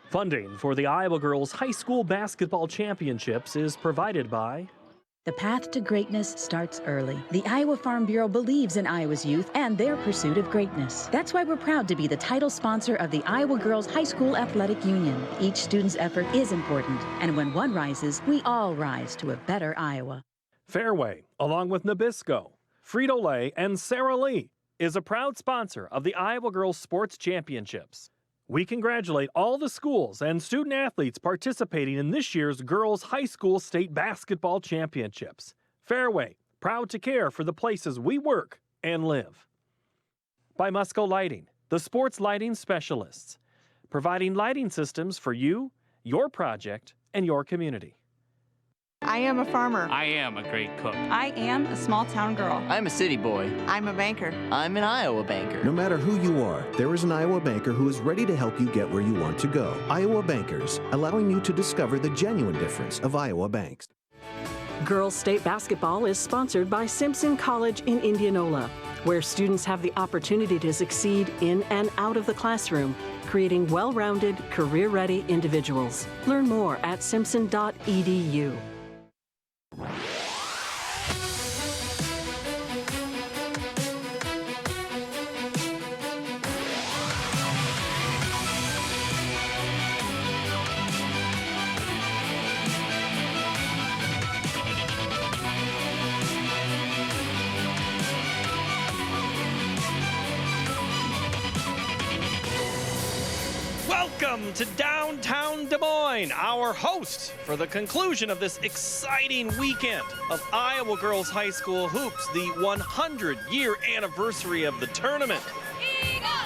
Funding for the Iowa Girls High School Basketball Championships is provided by The path to greatness starts early. The Iowa Farm Bureau believes in Iowa's youth and their pursuit of greatness. That's why we're proud to be the title sponsor of the Iowa Girls High School Athletic Union. Each student's effort is important, and when one rises, we all rise to a better Iowa. Fairway, along with Nabisco, Frito-Lay, and Sara Lee, is a proud sponsor of the Iowa Girls Sports Championships. We congratulate all the schools and student athletes participating in this year's Girls High School State Basketball Championships. Fairway, proud to care for the places we work and live. By Musco Lighting, the sports lighting specialists, providing lighting systems for you, your project, and your community. I am a farmer. I am a great cook. I am a small town girl. I'm a city boy. I'm a banker. I'm an Iowa banker. No matter who you are, there is an Iowa banker who is ready to help you get where you want to go. Iowa Bankers, allowing you to discover the genuine difference of Iowa banks. Girls State Basketball is sponsored by Simpson College in Indianola, where students have the opportunity to succeed in and out of the classroom, creating well-rounded, career-ready individuals. Learn more at simpson.edu. Welcome to downtown Des Moines, our host for the conclusion of this exciting weekend of Iowa Girls High School Hoops, the 100-year anniversary of the tournament.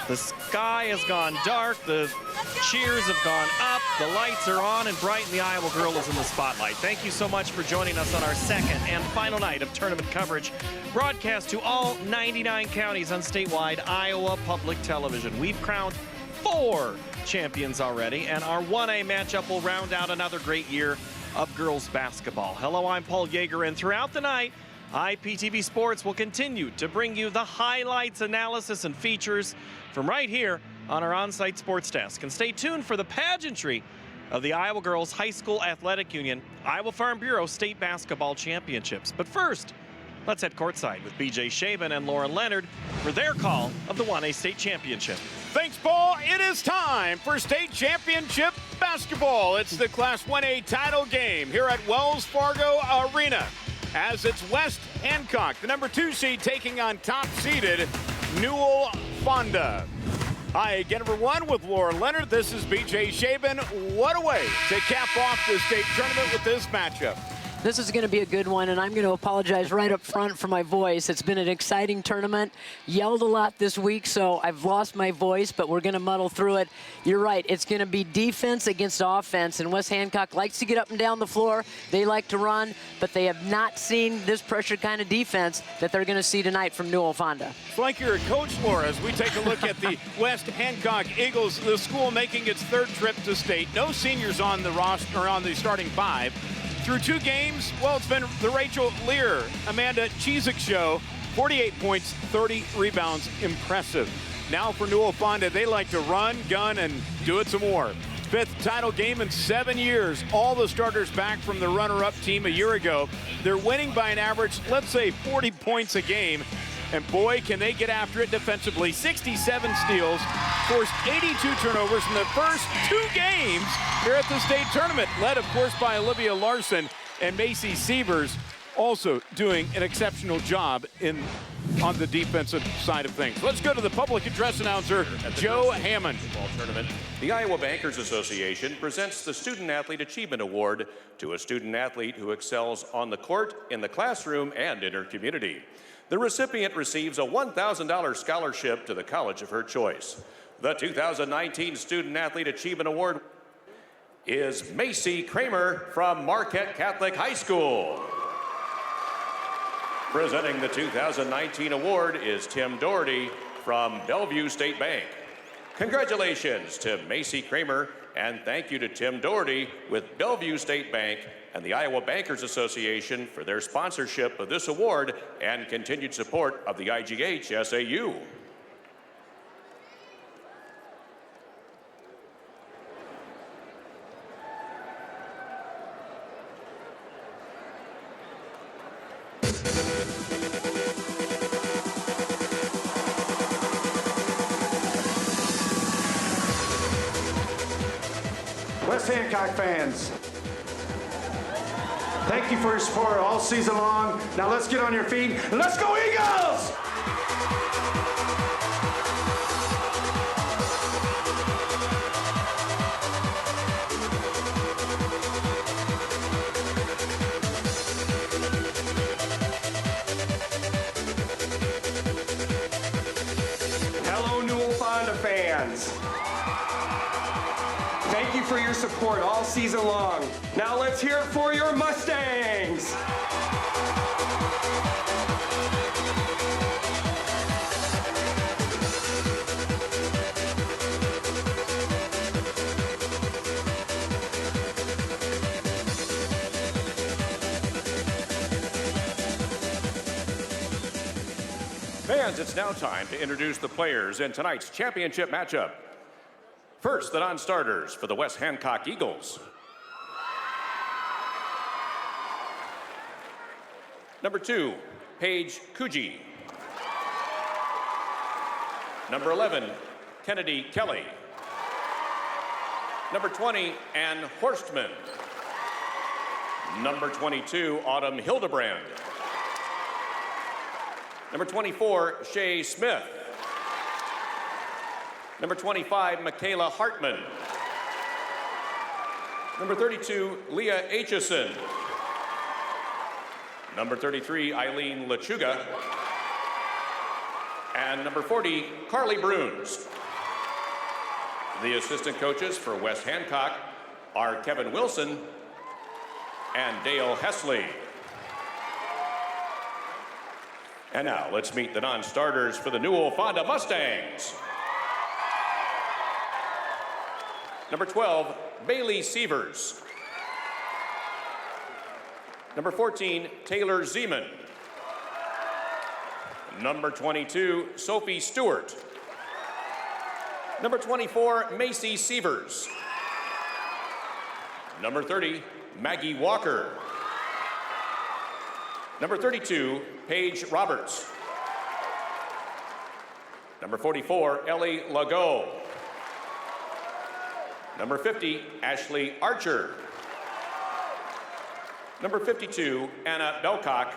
The sky has gone dark, the cheers have gone up, the lights are on, and bright, and the Iowa girl is in the spotlight. Thank you so much for joining us on our second and final night of tournament coverage, broadcast to all 99 counties on statewide Iowa Public Television. We've crowned 4 champions already, and our 1A matchup will round out another great year of girls basketball. Hello, I'm Paul Yeager, and throughout the night, IPTV Sports will continue to bring you the highlights, analysis, and features from right here on our on-site sports desk. And stay tuned for the pageantry of the Iowa Girls High School Athletic Union Iowa Farm Bureau State Basketball Championships. But first, let's head courtside with BJ Shaban and Lauren Leonard for their call of the 1A State Championship. Thanks, Paul. It is time for state championship basketball. It's the Class 1A title game here at Wells Fargo Arena, as it's West Hancock, the number 2 seed, taking on top-seeded Newell Fonda. Hi again, everyone, with Lauren Leonard. This is BJ Shaban. What a way to cap off the state tournament with this matchup. This is going to be a good one, and I'm going to apologize right up front for my voice. It's been an exciting tournament. Yelled a lot this week, so I've lost my voice, but we're going to muddle through it. You're right. It's going to be defense against offense, and West Hancock likes to get up and down the floor. They like to run, but they have not seen this pressure kind of defense that they're going to see tonight from Newell Fonda. It's like you're a coach, Laura, as we take a look at the West Hancock Eagles, the school making its 3rd trip to state. No seniors on the roster, or on the starting 5. Through 2 games, well, it's been the Rachel Lear, Amanda Chizik show. 48 points, 30 rebounds, impressive. Now for Newell Fonda, they like to run, gun, and do it some more. 5th title game in 7 years. All the starters back from the runner-up team a year ago. They're winning by an average, let's say, 40 points a game. And boy, can they get after it defensively. 67 steals, forced 82 turnovers in the first 2 games here at the state tournament, led, of course, by Olivia Larson and Macy Sievers, also doing an exceptional job on the defensive side of things. Let's go to the public address announcer, Joe Hammond. Tournament. The Iowa Bankers Association presents the Student Athlete Achievement Award to a student athlete who excels on the court, in the classroom, and in her community. The recipient receives a $1,000 scholarship to the college of her choice. The 2019 Student Athlete Achievement Award is Macy Kramer from Marquette Catholic High School. Presenting the 2019 award is Tim Doherty from Bellevue State Bank. Congratulations to Macy Kramer, and thank you to Tim Doherty with Bellevue State Bank and the Iowa Bankers Association for their sponsorship of this award and continued support of the IGH SAU. West Hancock fans, thank you for your support all season long. Now let's get on your feet and let's go Eagles! Hello, Newell Fonda fans. Thank you for your support all season long. Now let's hear it for your Mustangs. Fans, it's now time to introduce the players in tonight's championship matchup. First, the non-starters for the West Hancock Eagles. Number 2, Paige Kuji. Number 11, Kennedy Kelly. Number 20, Ann Horstman. Number 22, Autumn Hildebrand. Number 24, Shay Smith. Number 25, Michaela Hartman. Number 32, Leah Aitchison. Number 33, Eileen Lechuga. And number 40, Carly Bruns. The assistant coaches for West Hancock are Kevin Wilson and Dale Hesley. And now let's meet the non-starters for the Newell Fonda Mustangs. Number 12, Bailey Sievers. Number 14, Taylor Zeman. Number 22, Sophie Stewart. Number 24, Macy Sievers. Number 30, Maggie Walker. Number 32, Paige Roberts. Number 44, Ellie Lago. Number 50, Ashley Archer. Number 52, Anna Belcock.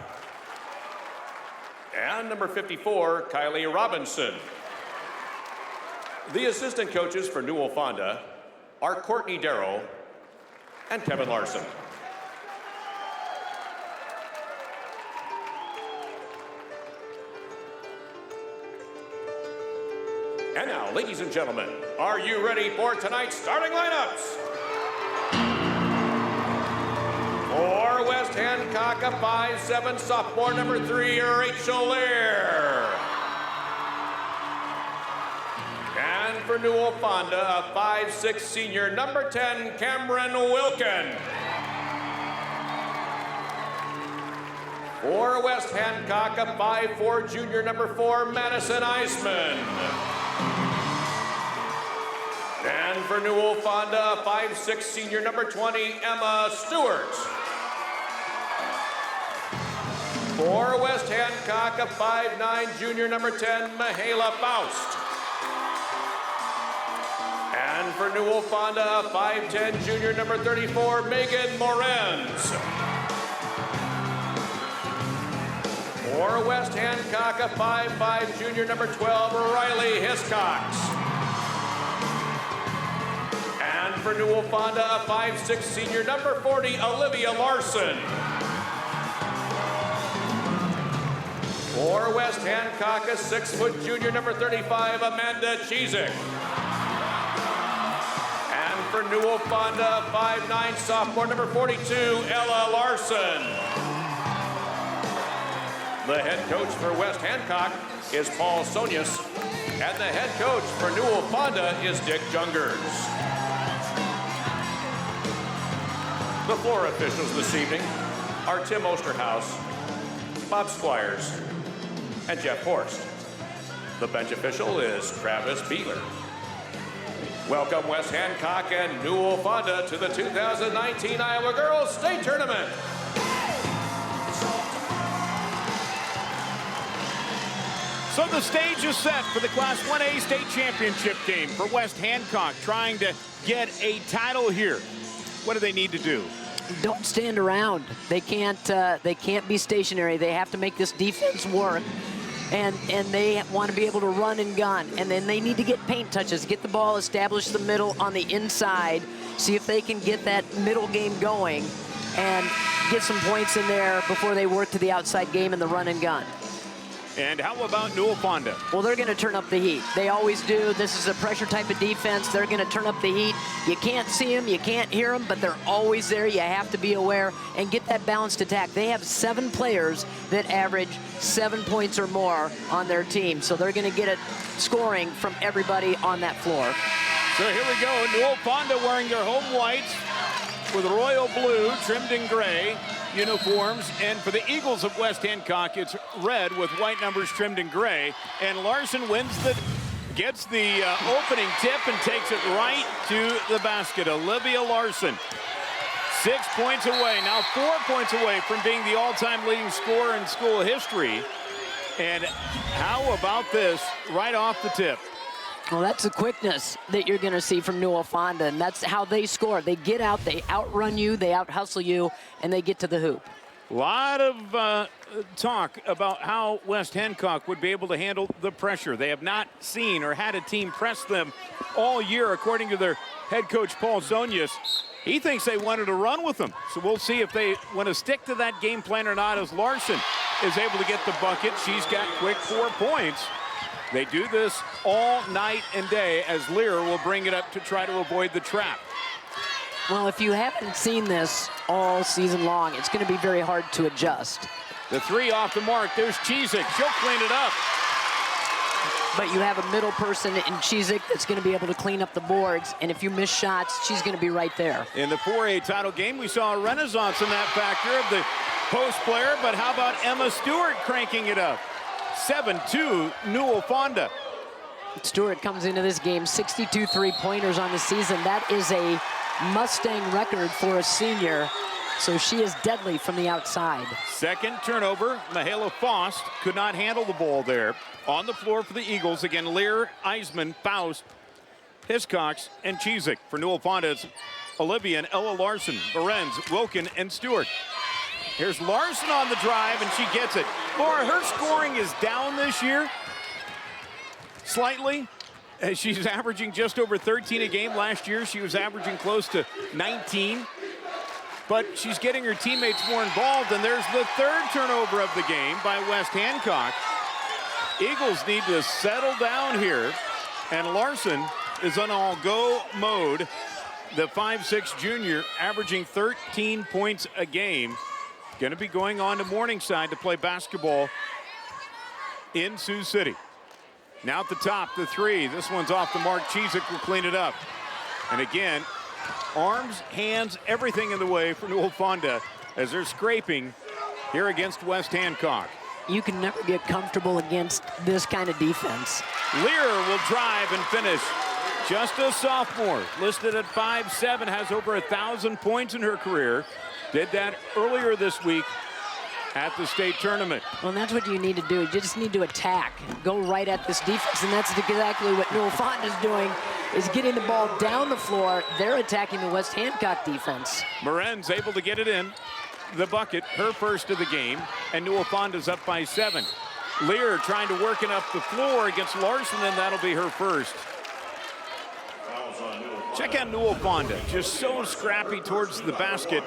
And number 54, Kylie Robinson. The assistant coaches for Newell Fonda are Courtney Darrow and Kevin Larson. And now, ladies and gentlemen, are you ready for tonight's starting lineups? For West Hancock, a 5'7" sophomore, number 3, Rachel Lear. And for Newell Fonda, a 5'6" senior, number 10, Cameron Wilkin. For West Hancock, a 5'4" junior, number 4, Madison Eisman. And for Newell Fonda, a 5'6" senior, number 20, Emma Stewart. For West Hancock, a 5'9" junior, number 10, Michaela Faust. And for Newell Fonda, a 5'10" junior, number 34, Megan Morenz. For West Hancock, a 5'5" junior, number 12, Riley Hiscox. And for Newell Fonda, a 5'6" senior, number 40, Olivia Larson. For West Hancock, a 6' junior, number 35, Amanda Chizik. And for Newell Fonda, a 5'9" sophomore, number 42, Ella Larson. The head coach for West Hancock is Paul Sonius, and the head coach for Newell Fonda is Dick Jungers. The floor officials this evening are Tim Osterhaus, Bob Squires, and Jeff Horst. The bench official is Travis Beeler. Welcome West Hancock and Newell Fonda to the 2019 Iowa Girls State Tournament. So the stage is set for the Class 1A state championship game for West Hancock, trying to get a title here. What do they need to do? Don't stand around. They can't be stationary. They have to make this defense work. And they want to be able to run and gun. And then they need to get paint touches, get the ball, establish the middle on the inside, see if they can get that middle game going and get some points in there before they work to the outside game in the run and gun. And how about Newell Fonda? Well, they're going to turn up the heat. They always do. This is a pressure type of defense. They're going to turn up the heat. You can't see them, you can't hear them, but they're always there. You have to be aware and get that balanced attack. They have 7 players that average 7 points or more on their team. So they're going to get it scoring from everybody on that floor. So here we go. Newell Fonda wearing their home whites with royal blue trimmed in gray uniforms, and for the Eagles of West Hancock, it's red with white numbers trimmed in gray. And Larson gets the opening tip and takes it right to the basket. Olivia Larson, 6 points away, now 4 points away from being the all-time leading scorer in school history. And how about this right off the tip? Well, that's the quickness that you're going to see from Newell Fonda, and that's how they score. They get out, they outrun you, they out-hustle you, and they get to the hoop. A lot of talk about how West Hancock would be able to handle the pressure. They have not seen or had a team press them all year, according to their head coach, Paul Sonius. He thinks they wanted to run with them. So we'll see if they want to stick to that game plan or not, as Larson is able to get the bucket. She's got quick 4 points. They do this all night and day as Lear will bring it up to try to avoid the trap. Well, if you haven't seen this all season long, it's going to be very hard to adjust. The 3 off the mark. There's Chizik. She'll clean it up. But you have a middle person in Chizik that's going to be able to clean up the boards, and if you miss shots, she's going to be right there. In the 4A title game, we saw a renaissance in that factor of the post player, but how about Emma Stewart cranking it up? 7-2, Newell Fonda. Stewart comes into this game, 62 three-pointers on the season. That is a Mustang record for a senior, so she is deadly from the outside. Second turnover, Michaela Faust could not handle the ball there. On the floor for the Eagles, again, Lear, Eisman, Faust, Hiscox, and Chizik. For Newell Fonda, it's Olivia and Ella Larson, Lorenz, Wilkin, and Stewart. Here's Larson on the drive, and she gets it. Laura, her scoring is down this year, slightly. She's averaging just over 13 a game. Last year, she was averaging close to 19. But she's getting her teammates more involved, and there's the 3rd turnover of the game by West Hancock. Eagles need to settle down here, and Larson is on all-go mode. The 5'6" junior averaging 13 points a game. Going to be going on to Morningside to play basketball in Sioux City. Now at the top, the 3. This one's off the mark. Chizik will clean it up. And again, arms, hands, everything in the way for Newell Fonda as they're scraping here against West Hancock. You can never get comfortable against this kind of defense. Lear will drive and finish. Just a sophomore, listed at 5'7", has over 1,000 points in her career. Did that earlier this week at the state tournament. Well, that's what you need to do. You just need to attack, go right at this defense, and that's exactly what Newell Fonda is doing, is getting the ball down the floor. They're attacking the West Hancock defense. Moren's able to get it in the bucket, her first of the game, and Newell Fonda's up by 7. Lear trying to work it up the floor against Larson, and that'll be her first. Check out Newell Fonda, just so scrappy towards the basket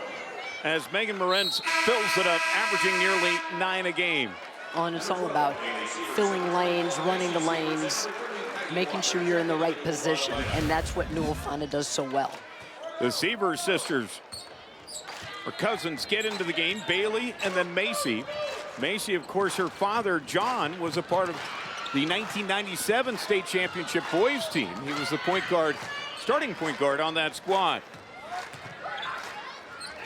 as Megan Morenz fills it up, averaging nearly 9 a game. Oh, and it's all about filling lanes, running the lanes, making sure you're in the right position, and that's what Newell Fonda does so well. The Seaver sisters, or cousins, get into the game, Bailey and then Macy. Macy, of course, her father, John, was a part of the 1997 state championship boys team. He was the point guard, starting point guard on that squad.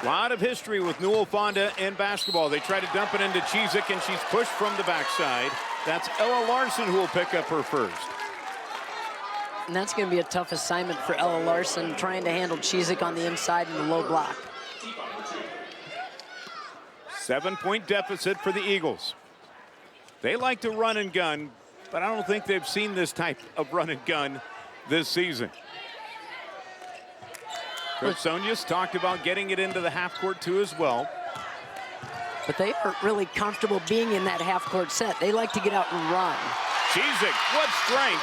A lot of history with Newell Fonda in basketball. They try to dump it into Chizik, and she's pushed from the backside. That's Ella Larson who will pick up her first. And that's going to be a tough assignment for Ella Larson, trying to handle Chizik on the inside in the low block. 7-point deficit for the Eagles. They like to run and gun but I don't think they've seen this type of run and gun this season. Coach Sonius talked about getting it into the half court too as well. But they aren't really comfortable being in that half-court set. They like to get out and run. Cizik, what strength.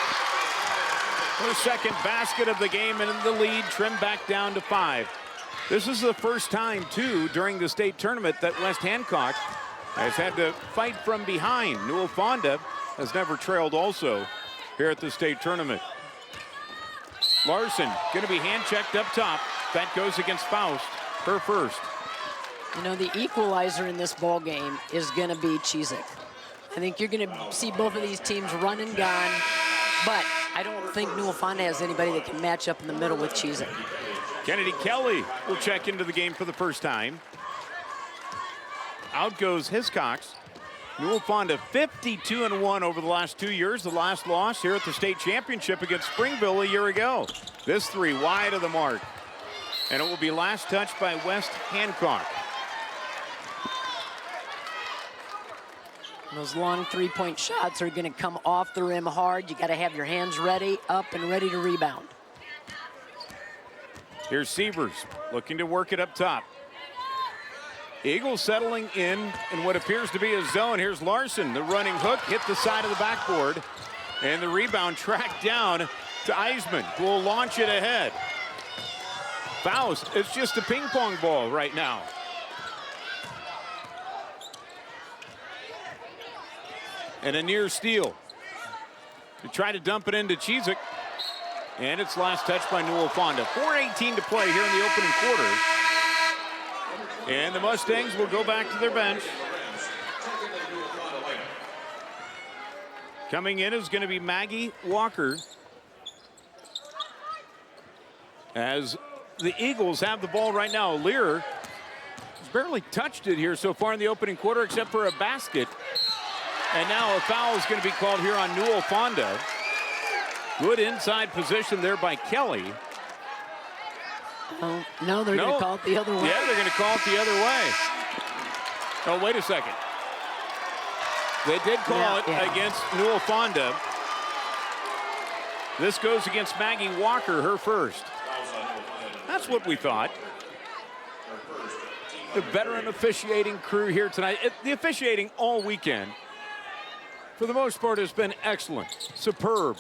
Her second basket of the game, and in the lead trimmed back down to 5. This is the first time, too, during the state tournament that West Hancock has had to fight from behind. Newell Fonda has never trailed also here at the state tournament. Larson going to be hand-checked up top. That goes against Faust, her first. You know, the equalizer in this ball game is going to be Cizik. I think you're going to see both of these teams run and gun, but I don't think Newell Fonda has anybody that can match up in the middle with Cizik. Kennedy Kelly will check into the game for the first time. Out goes Hiscox. Newell Fonda 52-1 over the last 2 years. The last loss here at the state championship against Springville a year ago. This three wide of the mark. And it will be last touched by West Hancock. Those long three-point shots are going to come off the rim hard. You got to have your hands ready, up and ready to rebound. Here's Sievers looking to work it up top. Eagles settling in what appears to be a zone. Here's Larson, the running hook, hit the side of the backboard, and the rebound tracked down to Eisman, who will launch it ahead. Faust, it's just a ping pong ball right now. And a near steal to try to dump it into Cizik. And it's last touched by Newell Fonda. 4:18 to play here in the opening quarter. And the Mustangs will go back to their bench. Coming in is going to be Maggie Walker. As the Eagles have the ball right now. Lear has barely touched it here so far in the opening quarter except for a basket. And now a foul is going to be called here on Newell Fonda. Good inside position there by Kelly. Oh, no, they're going to call it the other way. Yeah, they're going to call it the other way. Oh, wait a second. They did call it against Newell Fonda. This goes against Maggie Walker, her first. That's what we thought. The veteran officiating crew here tonight. The officiating all weekend, for the most part, has been excellent, superb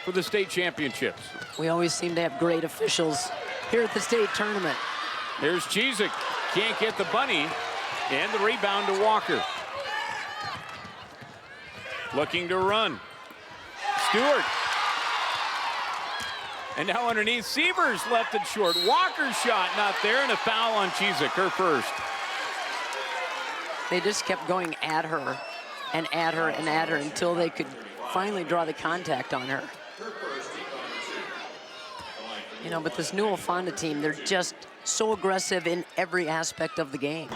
for the state championships. We always seem to have great officials here at the state tournament. Here's Cizik, can't get the bunny, and the rebound to Walker. Looking to run. Stewart. And now underneath, Sievers left it short. Walker's shot not there, and a foul on Cizik, her first. They just kept going at her and at her and at her until they could finally draw the contact on her. You know, but this Newell Fonda team, they're just so aggressive in every aspect of the game.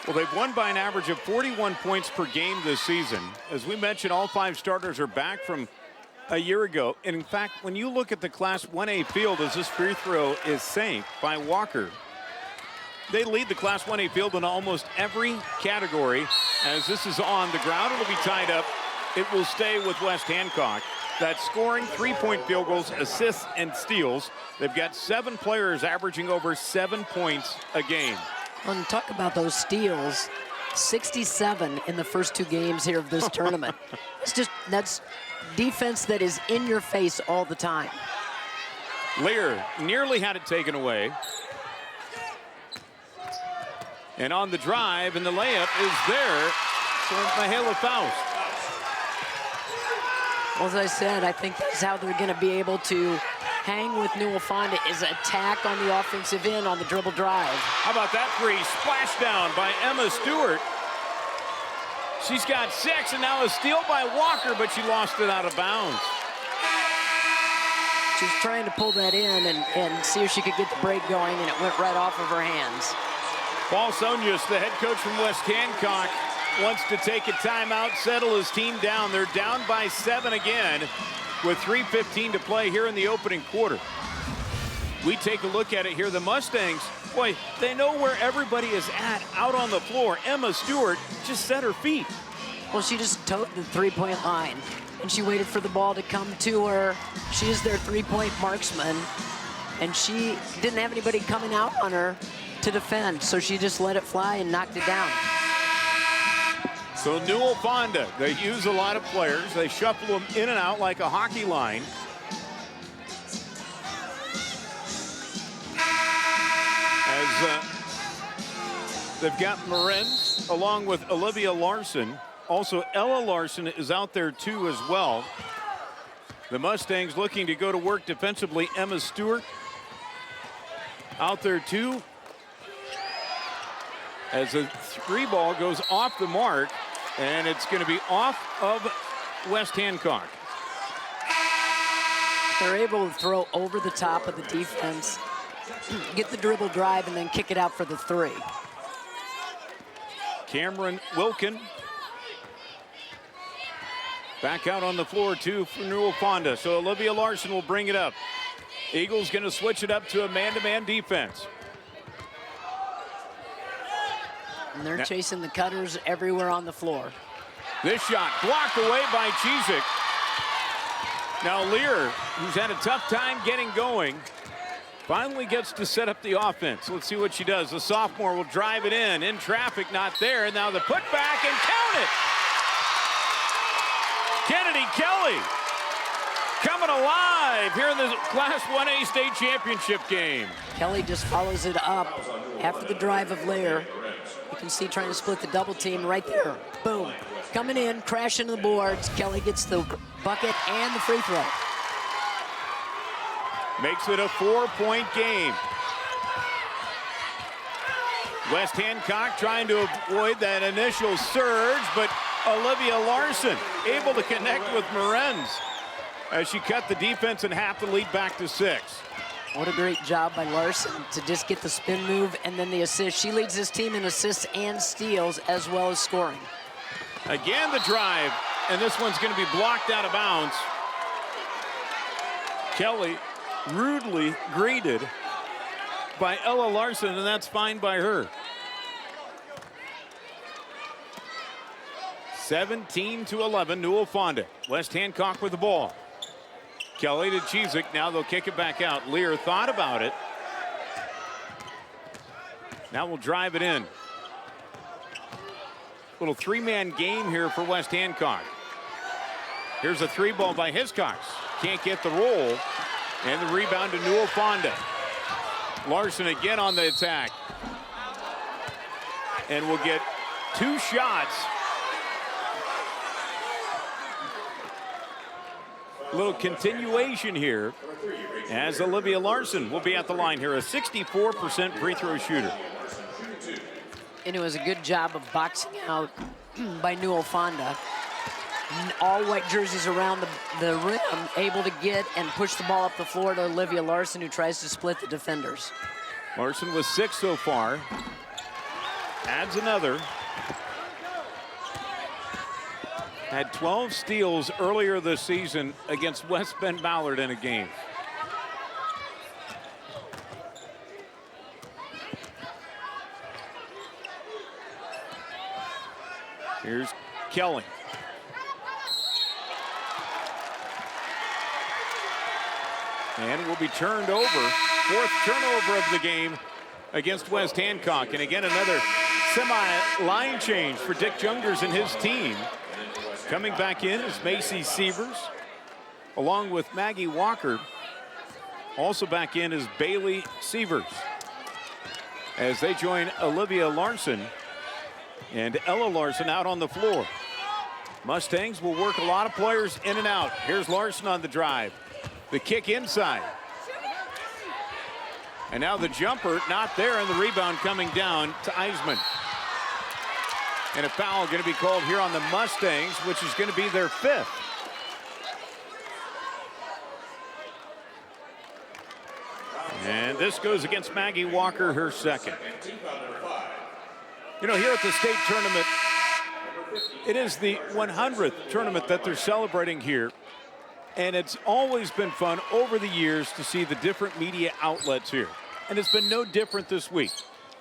Well, they've won by an average of 41 points per game this season. As we mentioned, all 5 starters are back from a year ago. And in fact, when you look at the Class 1A field as this free throw is sank by Walker, they lead the Class 1A field in almost every category. As this is on the ground, it'll be tied up. It will stay with West Hancock. That's scoring, 3-point field goals, assists, and steals. They've got 7 players averaging over 7 points a game. Well, and talk about those steals, 67 in the first 2 games here of this tournament. That's defense that is in your face all the time. Lear nearly had it taken away. And on the drive, and the layup is there for Michaela Faust. Well, as I said, I think that's how they're going to be able to hang with Newell Fonda, is attack on the offensive end on the dribble drive. How about that three? Splash down by Emma Stewart. She's got 6, and now a steal by Walker, but she lost it out of bounds. She was trying to pull that in and see if she could get the break going, and it went right off of her hands. Paul Sonius, the head coach from West Hancock, wants to take a timeout, settle his team down. They're down by 7 again with 3:15 to play here in the opening quarter. We take a look at it here. The Mustangs, Boy, they know where everybody is at out on the floor. Emma Stewart just set her feet. Well, she just toed the three-point line, and she waited for the ball to come to her. She is their three-point marksman, and she didn't have anybody coming out on her to defend, so she just let it fly and knocked it down. So Newell Fonda, they use a lot of players. They shuffle them in and out like a hockey line. As they've got Morenz along with Olivia Larson. Also, Ella Larson is out there too as well. The Mustangs looking to go to work defensively. Emma Stewart out there too. As the three ball goes off the mark, and it's going to be off of West Hancock. They're able to throw over the top of the defense, get the dribble drive, and then kick it out for the three. Cameron Wilkin back out on the floor too for Newell Fonda. So Olivia Larson will bring it up. Eagles going to switch it up to a man-to-man defense. And they're chasing the cutters everywhere on the floor. This shot blocked away by Chizik. Now Lear, who's had a tough time getting going, finally gets to set up the offense. Let's see what she does. The sophomore will drive it in traffic, not there. And now the putback and count it. Kennedy Kelly coming alive here in the Class 1A state championship game. Kelly just follows it up after the drive of Lear. You can see trying to split the double team right there. Boom. Coming in, crashing the boards. Kelly gets the bucket and the free throw. Makes it a 4-point game. West Hancock trying to avoid that initial surge, but Olivia Larson able to connect with Morenz as she cut the defense in half, the lead back to 6. What a great job by Larson to just get the spin move and then the assist. She leads this team in assists and steals as well as scoring. Again, the drive, and this one's going to be blocked out of bounds. Kelly rudely greeted by Ella Larson, and that's fine by her. 17-11, Newell Fonda. West Hancock with the ball. Kelly to Chizik. Now they'll kick it back out. Lear thought about it. Now we'll drive it in. Little three-man game here for West Hancock. Here's a three ball by Hiscox. Can't get the roll. And the rebound to Newell Fonda. Larson again on the attack. And we'll get 2 shots. A little continuation here as Olivia Larson will be at the line here, a 64% free throw shooter. And it was a good job of boxing out by Newell Fonda. All white jerseys around the rim, able to get and push the ball up the floor to Olivia Larson, who tries to split the defenders. Larson with 6 so far. Adds another. Had 12 steals earlier this season against West Bend Ballard in a game. Here's Kelly. And will be turned over. 4th turnover of the game against West Hancock. And again, another semi-line change for Dick Jungers and his team. Coming back in is Macy Sievers, along with Maggie Walker. Also back in is Bailey Sievers, as they join Olivia Larson and Ella Larson out on the floor. Mustangs will work a lot of players in and out. Here's Larson on the drive. The kick inside. And now the jumper not there, and the rebound coming down to Eisman. And a foul going to be called here on the Mustangs, which is going to be their 5th. And this goes against Maggie Walker, her 2nd. You know, here at the state tournament, it is the 100th tournament that they're celebrating here. And it's always been fun over the years to see the different media outlets here. and it's been no different this week.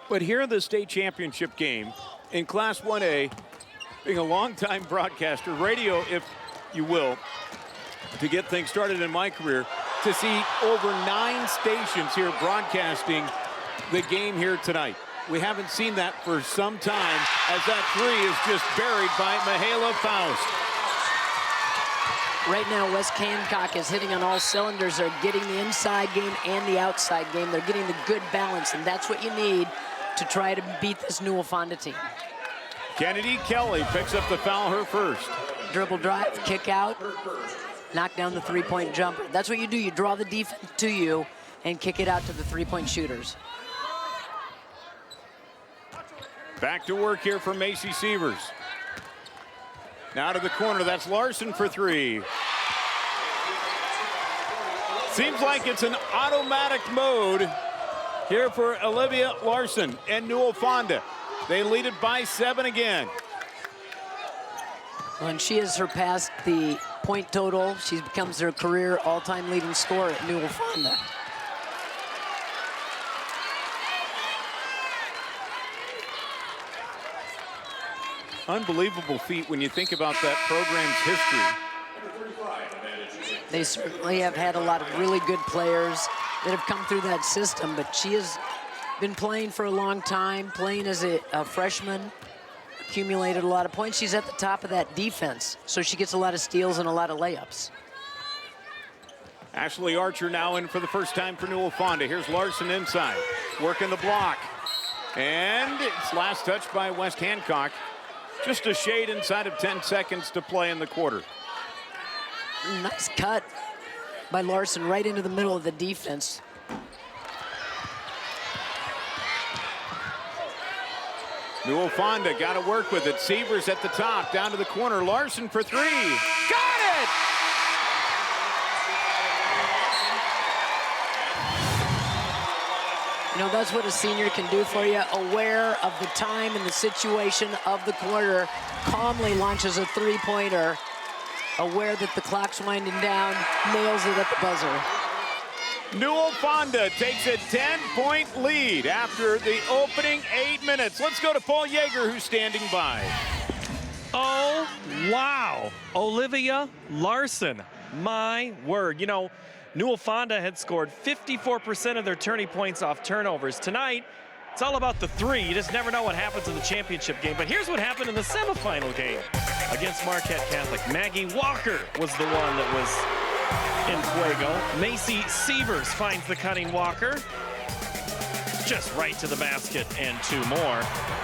But here in the state championship game in Class 1A, being a longtime broadcaster, radio, if you will, to get things started in my career, to see over 9 stations here broadcasting the game here tonight. We haven't seen that for some time, as that three is just buried by Mihaela Faust. Right now, West Hancock is hitting on all cylinders. They're getting the inside game and the outside game. They're getting the good balance, and that's what you need to try to beat this Newell Fonda team. Kennedy Kelly picks up the foul, her first. Dribble drive, kick out, knock down the three-point jumper. That's what you do. You draw the defense to you and kick it out to the three-point shooters. Back to work here for Macy Sievers. Now to the corner, that's Larson for 3. Seems like it's an automatic mode here for Olivia Larson and Newell Fonda. They lead it by 7 again. When she has surpassed the point total, she becomes their career all-time leading scorer at Newell Fonda. Unbelievable feat when you think about that program's history. They certainly have had a lot of really good players that have come through that system, but she has been playing for a long time, playing as a freshman, accumulated a lot of points. She's at the top of that defense, so she gets a lot of steals and a lot of layups. Ashley Archer now in for the first time for Newell Fonda. Here's Larson inside, working the block. And it's last touch by West Hancock. Just a shade inside of 10 seconds to play in the quarter. Nice cut by Larson right into the middle of the defense. Newell Fonda got to work with it. Sievers at the top, down to the corner. Larson for 3. Got it! You know, that's what a senior can do for you. Aware of the time and the situation of the quarter, calmly launches a three-pointer. Aware that the clock's winding down, nails it at the buzzer. Newell Fonda takes a 10-point lead after the opening 8 minutes. Let's go to Paul Yeager, who's standing by. Oh, wow. Olivia Larson. My word. You know, Newell Fonda had scored 54% of their tourney points off turnovers. Tonight, it's all about the 3. You just never know what happens in the championship game. But here's what happened in the semifinal game against Marquette Catholic. Maggie Walker was the one that was in fuego. Macy Sievers finds the cutting Walker. Just right to the basket and 2 more.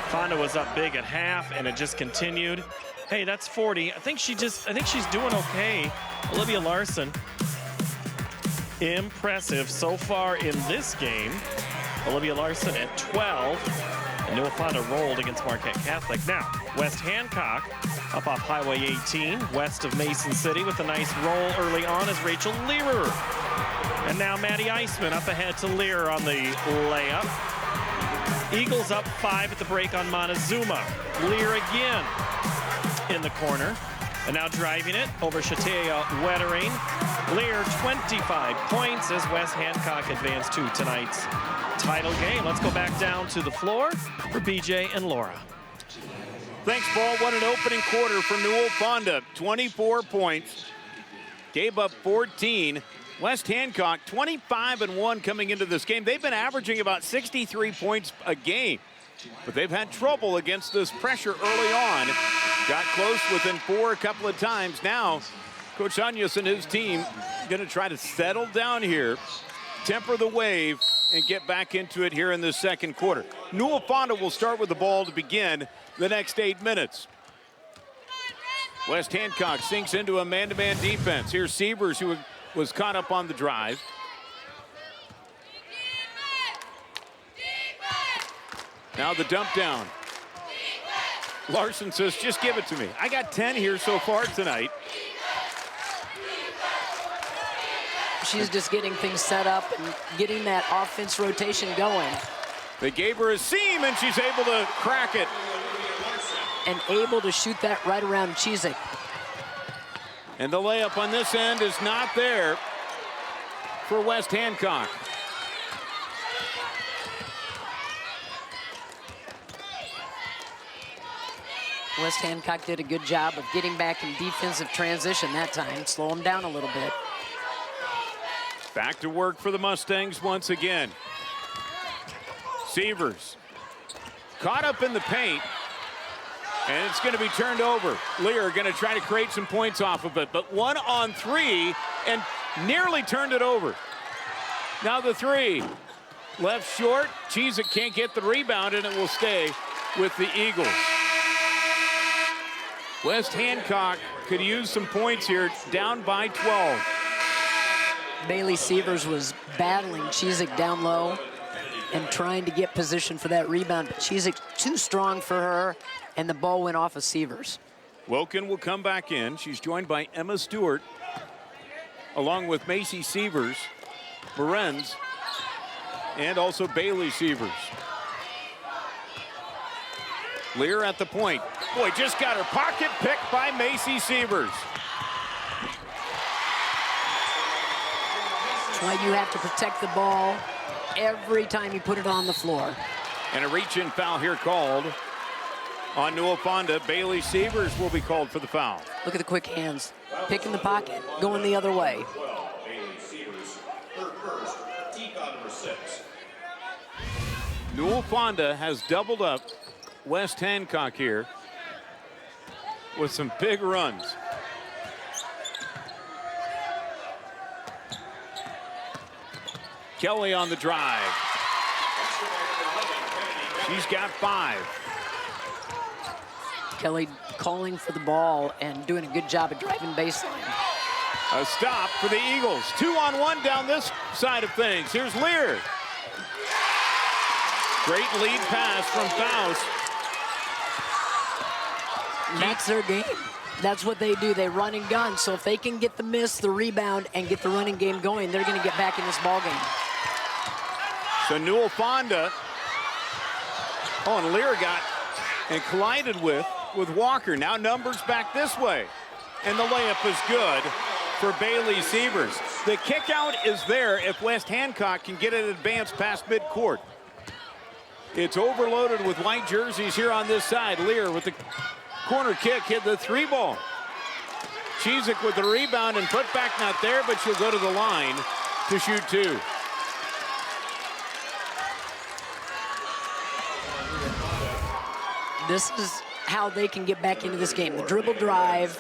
Fonda was up big at half, and it just continued. Hey, that's 40. I think she's doing okay. Olivia Larson. Impressive so far in this game. Olivia Larson at 12. And Newell Fonda rolled against Marquette Catholic. Now, West Hancock up off Highway 18, west of Mason City, with a nice roll early on as Rachel Learer. And now Maddie Eisman up ahead to Lear on the layup. Eagles up 5 at the break on Montezuma. Lear again in the corner. And now driving it over Shatea Wettering. Lear 25 points as West Hancock advanced to tonight's title game. Let's go back down to the floor for BJ and Laura. Thanks, Paul. What an opening quarter for Newell Fonda. 24 points. Gave up 14. West Hancock 25-1 coming into this game. They've been averaging about 63 points a game, but they've had trouble against this pressure early on. Got close within 4 a couple of times. Now, Coach Anyas and his team going to try to settle down here, temper the wave, and get back into it here in the second quarter. Newell Fonda will start with the ball to begin the next 8 minutes. West Hancock sinks into a man-to-man defense. Here's Sievers, who was caught up on the drive. Now the dump down. Larson says, just give it to me. I got 10 here so far tonight. She's just getting things set up and getting that offense rotation going. They gave her a seam, and she's able to crack it. And able to shoot that right around Chizik. And the layup on this end is not there for West Hancock. West Hancock did a good job of getting back in defensive transition that time, slow them down a little bit. Back to work for the Mustangs once again. Sievers caught up in the paint, and it's going to be turned over. Lear going to try to create some points off of it, but 1 on 3 and nearly turned it over. Now the 3. Left short. Chizik can't get the rebound, and it will stay with the Eagles. West Hancock could use some points here, down by 12. Bailey Sievers was battling Chizik down low and trying to get position for that rebound, but Chizik too strong for her, and the ball went off of Sievers. Wilkin will come back in. She's joined by Emma Stewart, along with Macy Sievers, Lorenz, and also Bailey Sievers. Lear at the point. Boy, just got her pocket picked by Macy Sievers. That's why you have to protect the ball every time you put it on the floor. And a reach-in foul here called on Newell Fonda. Bailey Sievers will be called for the foul. Look at the quick hands. Picking the pocket, going the other way. Newell Fonda has doubled up West Hancock here with some big runs. Kelly on the drive. She's got 5. Kelly calling for the ball and doing a good job of driving baseline. A stop for the Eagles. 2 on 1 down this side of things. Here's Lear. Great lead pass from Faust. That's their game. That's what they do. They run and gun. So if they can get the miss, the rebound, and get the running game going, they're going to get back in this ball game. So Newell Fonda. Oh, and Lear got and collided with Walker. Now numbers back this way. And the layup is good for Bailey Sievers. The kick out is there if West Hancock can get it advanced past midcourt. It's overloaded with white jerseys here on this side. Lear with the corner kick hit the 3 ball. Chizik with the rebound and put back not there, but she'll go to the line to shoot 2. This is how they can get back into this game. The dribble drive,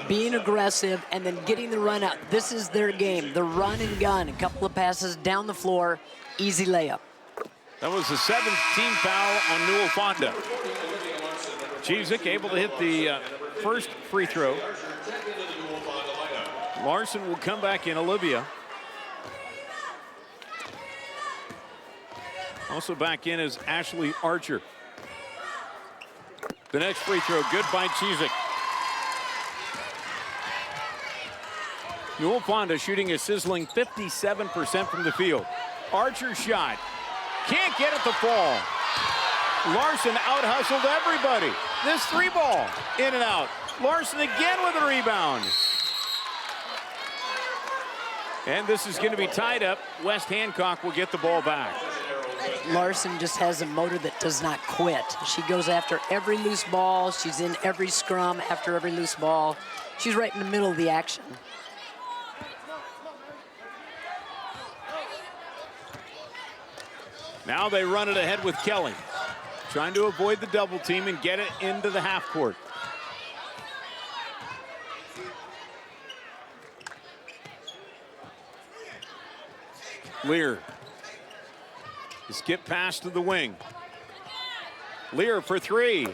being aggressive, and then getting the run out. This is their game. The run and gun. A couple of passes down the floor. Easy layup. That was the 7th team foul on Newell Fonda. Chizik able to hit the first free throw. Larson will come back in. Olivia. Also back in is Ashley Archer. The next free throw, good by Chizik. Newell Fonda shooting a sizzling 57% from the field. Archer shot. Can't get it to fall. Larson out-hustled everybody. This 3 ball, in and out. Larson again with a rebound. And this is going to be tied up. West Hancock will get the ball back. Larson just has a motor that does not quit. She goes after every loose ball. She's in every scrum after every loose ball. She's right in the middle of the action. Now they run it ahead with Kelly, trying to avoid the double team and get it into the half court. Lear. The skip pass to the wing. Lear for 3. Got it!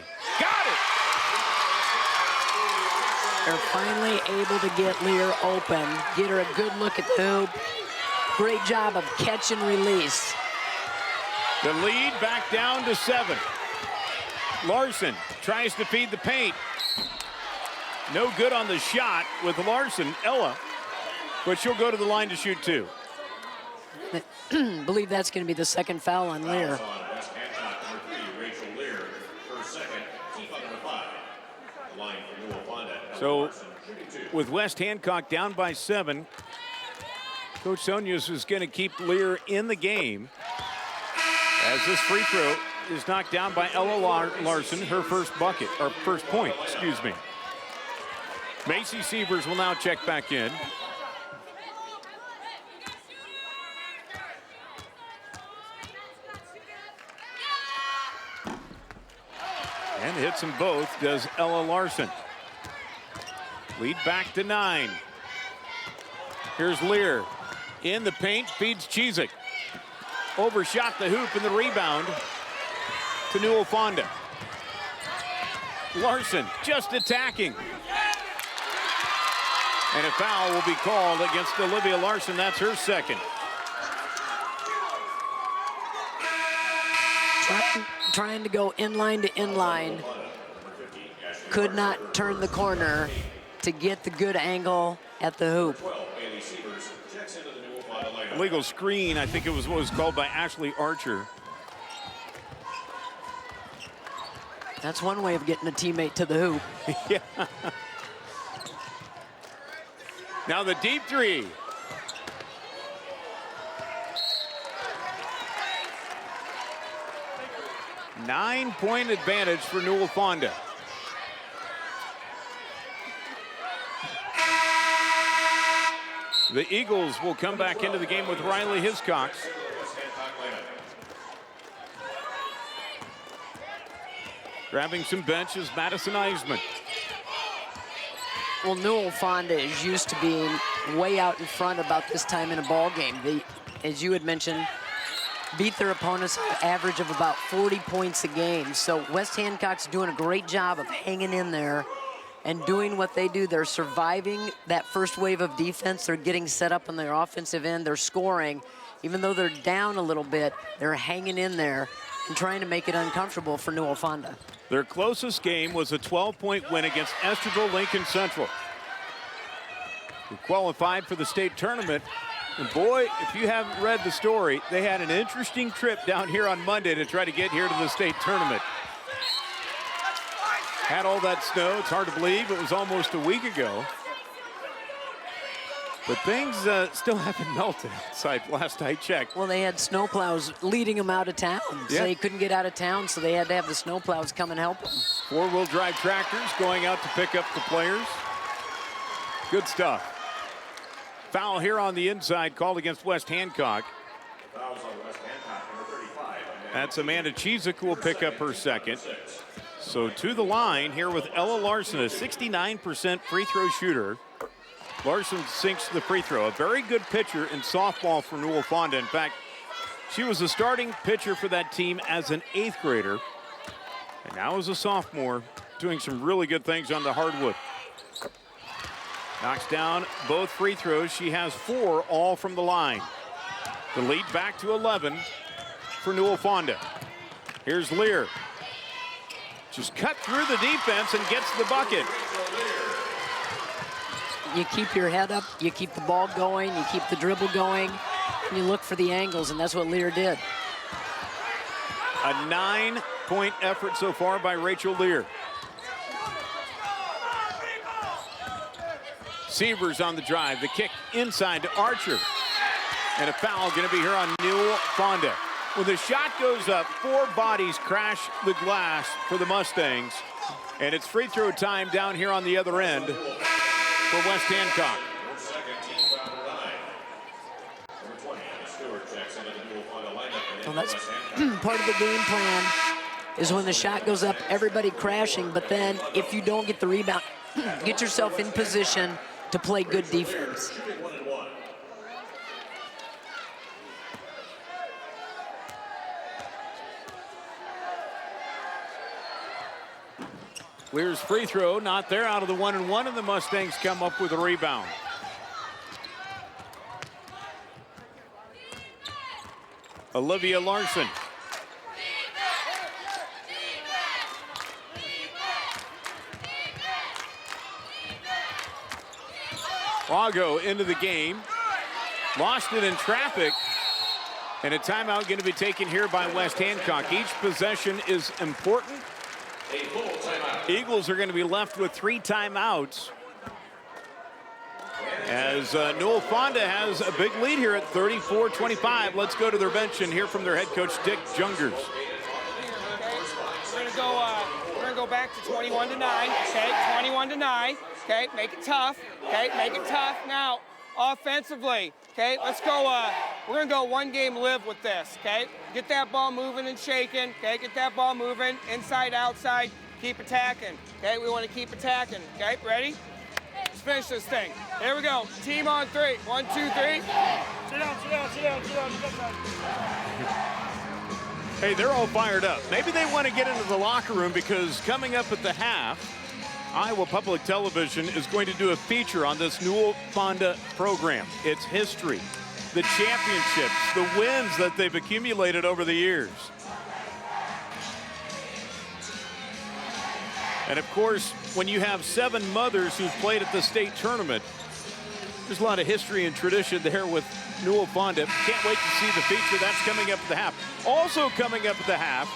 They're finally able to get Lear open, get her a good look at the hoop. Great job of catch and release. The lead back down to 7. Larson tries to feed the paint. No good on the shot with Larson, Ella, but she'll go to the line to shoot 2. I believe that's going to be the second foul on Lear. So with West Hancock down by 7, Coach Sonius is going to keep Lear in the game as this free throw is knocked down by Ella Larson, her first bucket, or first point, excuse me. Macy Sievers will now check back in. And hits them both does Ella Larson. Lead back to 9. Here's Lear. In the paint, feeds Chizik. Overshot the hoop and the rebound to Newell Fonda. Larson just attacking. And a foul will be called against Olivia Larson. That's her second. Trying to go inline to inline. Could not turn the corner to get the good angle at the hoop. Legal screen, I think it was what was called by Ashley Archer. That's one way of getting a teammate to the hoop. Yeah. Now the deep three. Nine-point advantage for Newell Fonda. The Eagles will come back into the game with Riley Hiscox. Grabbing some benches, Madison Eisman. Well, Newell Fonda is used to being way out in front about this time in a ball game. They, as you had mentioned, beat their opponents an average of about 40 points a game. So West Hancock's doing a great job of hanging in there and doing what they do. They're surviving that first wave of defense. They're getting set up on their offensive end. They're scoring. Even though they're down a little bit, they're hanging in there and trying to make it uncomfortable for Newell Fonda. Their closest game was a 12-point win against Esterville Lincoln Central, who qualified for the state tournament. And boy, if you haven't read the story, they had an interesting trip down here on Monday to try to get here to the state tournament. Had all that snow. It's hard to believe it was almost a week ago. But things still haven't melted outside last I checked. Well, they had snowplows leading them out of town. So Yeah. they couldn't get out of town, so they had to have the snowplows come and help them. Four-wheel drive tractors going out to pick up the players. Good stuff. Foul here on the inside called against West Hancock. That's Amanda Chizik who will pick up her second. So to the line here with Ella Larson, a 69% free throw shooter. Larson sinks the free throw. A very good pitcher in softball for Newell Fonda. In fact, she was a starting pitcher for that team as an 8th grader. And now as a sophomore, doing some really good things on the hardwood. Knocks down both free throws. She has 4 all from the line. The lead back to 11 for Newell Fonda. Here's Lear. Just cut through the defense and gets the bucket. You keep your head up, you keep the ball going, you keep the dribble going, and you look for the angles, and that's what Lear did. A 9-point effort so far by Rachel Lear. Sievers on the drive. The kick inside to Archer. And a foul going to be here on Newell Fonda. When the shot goes up, 4 bodies crash the glass for the Mustangs. And it's free throw time down here on the other end for West Hancock. Well, that's part of the game plan, is when the shot goes up, everybody crashing, but then if you don't get the rebound, get yourself in position to play good defense. Lear's free throw, not there, out of the 1-and-1, and the Mustangs come up with a rebound. Olivia Larson. Lago into the game. Lost it in traffic. And a timeout going to be taken here by West Hancock. Each possession is important. Eagles are going to be left with 3 timeouts. As Newell Fonda has a big lead here at 34-25. Let's go to their bench and hear from their head coach, Dick Jungers. back to 21 to 9. Okay, 21 to 9. Okay, make it tough. Okay, make it tough. Now, offensively, okay, let's go. We're going to go one game live with this, okay? Get that ball moving and shaking, okay? Get that ball moving, inside, outside, keep attacking, okay? We want to keep attacking, okay? Ready? Let's finish this thing. Here we go. Team on 3. 1, 2, 3. Sit down, sit down, sit down, sit down. Hey, they're all fired up. Maybe they want to get into the locker room because coming up at the half, Iowa Public Television is going to do a feature on this Newell Fonda program. Its history, the championships, the wins that they've accumulated over the years. And of course, when you have 7 mothers who've played at the state tournament, there's a lot of history and tradition there with Newell Fonda. Can't wait to see the feature. That's coming up at the half. Also coming up at the half,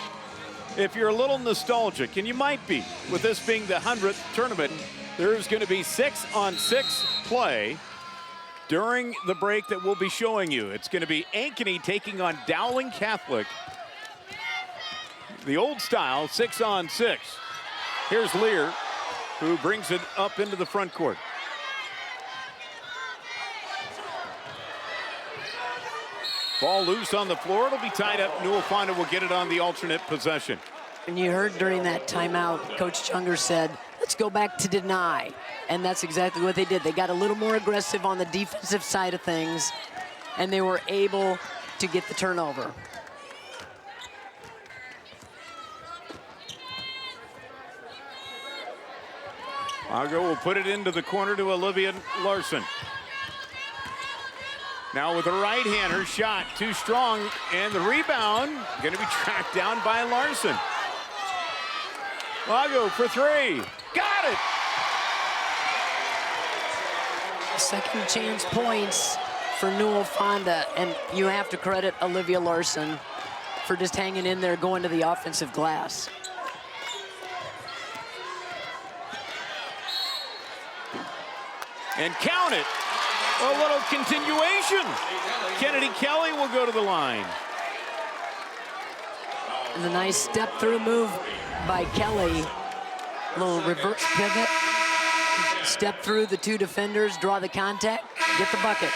if you're a little nostalgic, and you might be, with this being the 100th tournament, there's going to be 6-on-6 play during the break that we'll be showing you. It's going to be Ankeny taking on Dowling Catholic. The old style, 6-on-6. Here's Lear, who brings it up into the front court. Ball loose on the floor. It'll be tied up. Newell Fonda will get it on the alternate possession. And you heard during that timeout, Coach Chunger said, let's go back to deny. And that's exactly what they did. They got a little more aggressive on the defensive side of things, and they were able to get the turnover. Argo will put it into the corner to Olivia Larson. Now with a right-hander, shot too strong, and the rebound going to be tracked down by Larson. Lago for 3. Got it! Second chance points for Newell Fonda, and you have to credit Olivia Larson for just hanging in there, going to the offensive glass. And count it. A little continuation. Kennedy Kelly will go to the line. And a nice step-through move by Kelly. A little reverse pivot. Step through the 2 defenders, draw the contact, get the bucket.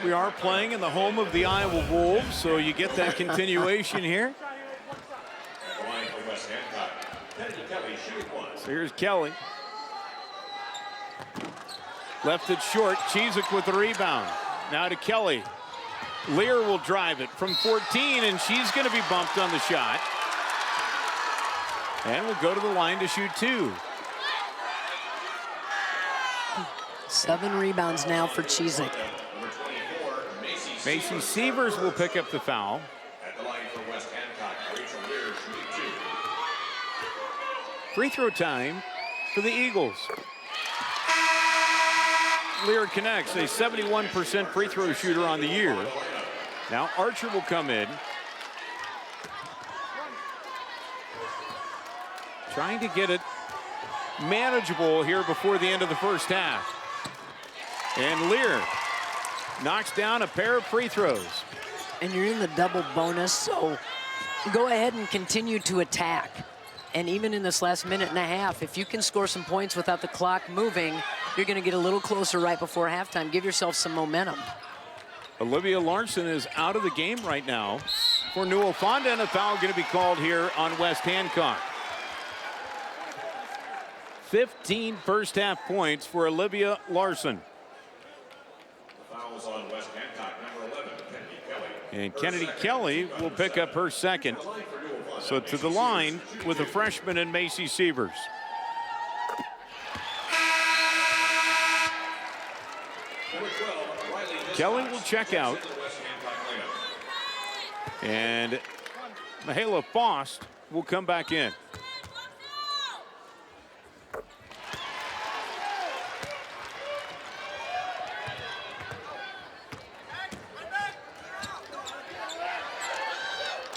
We are playing in the home of the Iowa Wolves, so you get that continuation here. So here's Kelly. Left it short. Chizik with the rebound. Now to Kelly. Lear will drive it from 14, and she's going to be bumped on the shot. And will go to the line to shoot 2. 7 rebounds now for Chizik. Macy Sievers will pick up the foul. Free throw time for the Eagles. Lear connects, a 71% free throw shooter on the year. Now Archer will come in. Trying to get it manageable here before the end of the first half. And Lear knocks down a pair of free throws. And you're in the double bonus, so go ahead and continue to attack. And even in this last minute and a half, if you can score some points without the clock moving, you're going to get a little closer right before halftime. Give yourself some momentum. Olivia Larson is out of the game right now for Newell Fonda, and a foul going to be called here on West Hancock. 15 first half points for Olivia Larson. Fouls on West Hancock, number 11, Kennedy Kelly. And Kennedy Kelly will pick up her second. So to the line with a freshman in Macy Sievers. Kelly will check out. And Mihaela Faust will come back in.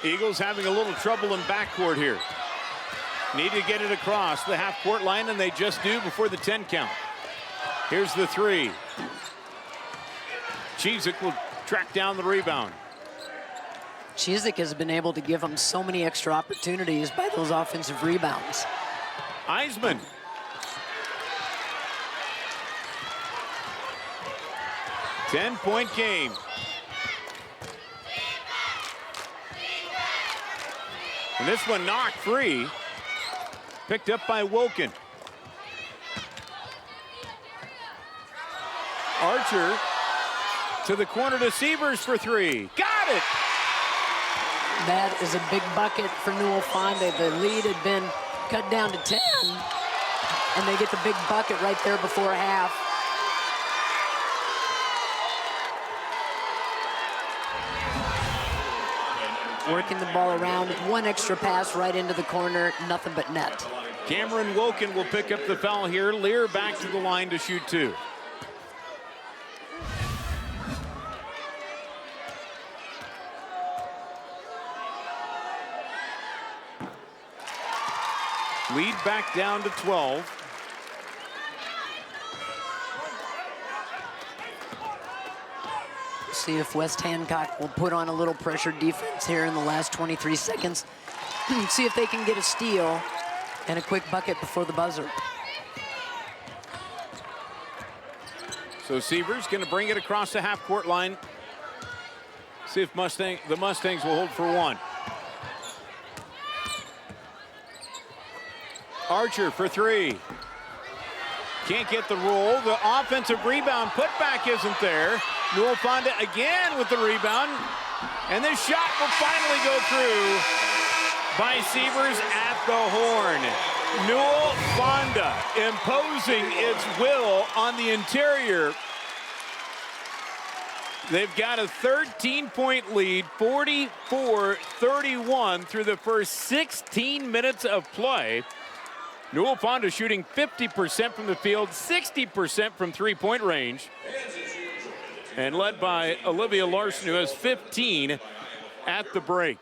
Eagles having a little trouble in backcourt here. Need to get it across the half-court line, and they just do before the 10 count. Here's the 3. Chizik will track down the rebound. Chizik has been able to give them so many extra opportunities by those offensive rebounds. Eisman. Ten-point game. And this one knocked free. Picked up by Wilkin. Archer to the corner to Sievers for three. Got it! That is a big bucket for Newell Fonda. The lead had been cut down to 10, and they get the big bucket right there before half. Working the ball around, one extra pass right into the corner, nothing but net. Cameron Wilkin will pick up the foul here. Lear back to the line to shoot two. Lead back down to 12. See if West Hancock will put on a little pressure defense here in the last 23 seconds. See if they can get a steal and a quick bucket before the buzzer. So Sievers going to bring it across the half-court line. See if the Mustangs will hold for one. Archer for three. Can't get the roll. The offensive rebound putback isn't there. Newell Fonda again with the rebound. And this shot will finally go through by Sievers at the horn. Newell Fonda imposing its will on the interior. They've got a 13-point lead, 44-31 through the first 16 minutes of play. Newell Fonda shooting 50% from the field, 60% from three-point range. And led by Olivia Larson, who has 15 at the break.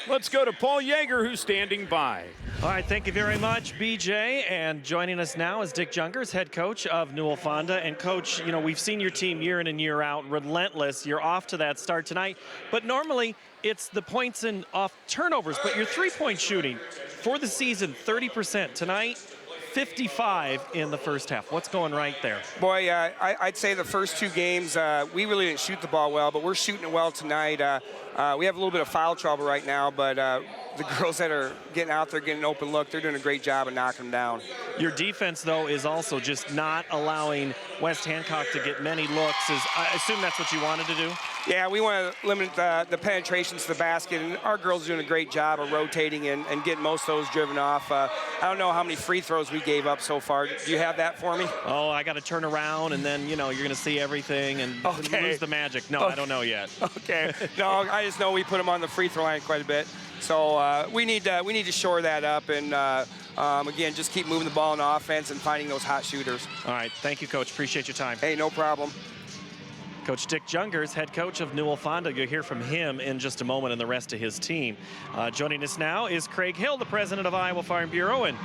Let's go to Paul Yeager, who's standing by. All right, thank you very much, BJ. And joining us now is Dick Jungers, head coach of Newell Fonda. And Coach, you know, we've seen your team year in and year out, relentless. You're off to that start tonight. But normally, it's the points and off turnovers. But your three-point shooting for the season, 30% tonight. 55 in the first half. What's going right there? Boy, I'd say the first two games, we really didn't shoot the ball well, but we're shooting it well tonight. We have a little bit of foul trouble right now, but the girls that are getting out there, getting an open look, they're doing a great job of knocking them down. Your defense, though, is also just not allowing West Hancock to get many looks. I assume that's what you wanted to do? Yeah, we want to limit the penetrations to the basket, and our girls are doing a great job of rotating and getting most of those driven off. I don't know how many free throws we gave up so far. Do you have that for me? Oh, I got to turn around, and then, you know, you're going to see everything and lose the magic. No, I don't know yet. Okay. No, I just know we put them on the free throw line quite a bit. So we need to shore that up and, again, just keep moving the ball in offense and finding those hot shooters. All right. Thank you, Coach. Appreciate your time. Hey, no problem. Coach Dick Jungers, head coach of Newell Fonda. You'll hear from him in just a moment and the rest of his team. Joining us now is Craig Hill, the president of Iowa Farm Bureau. And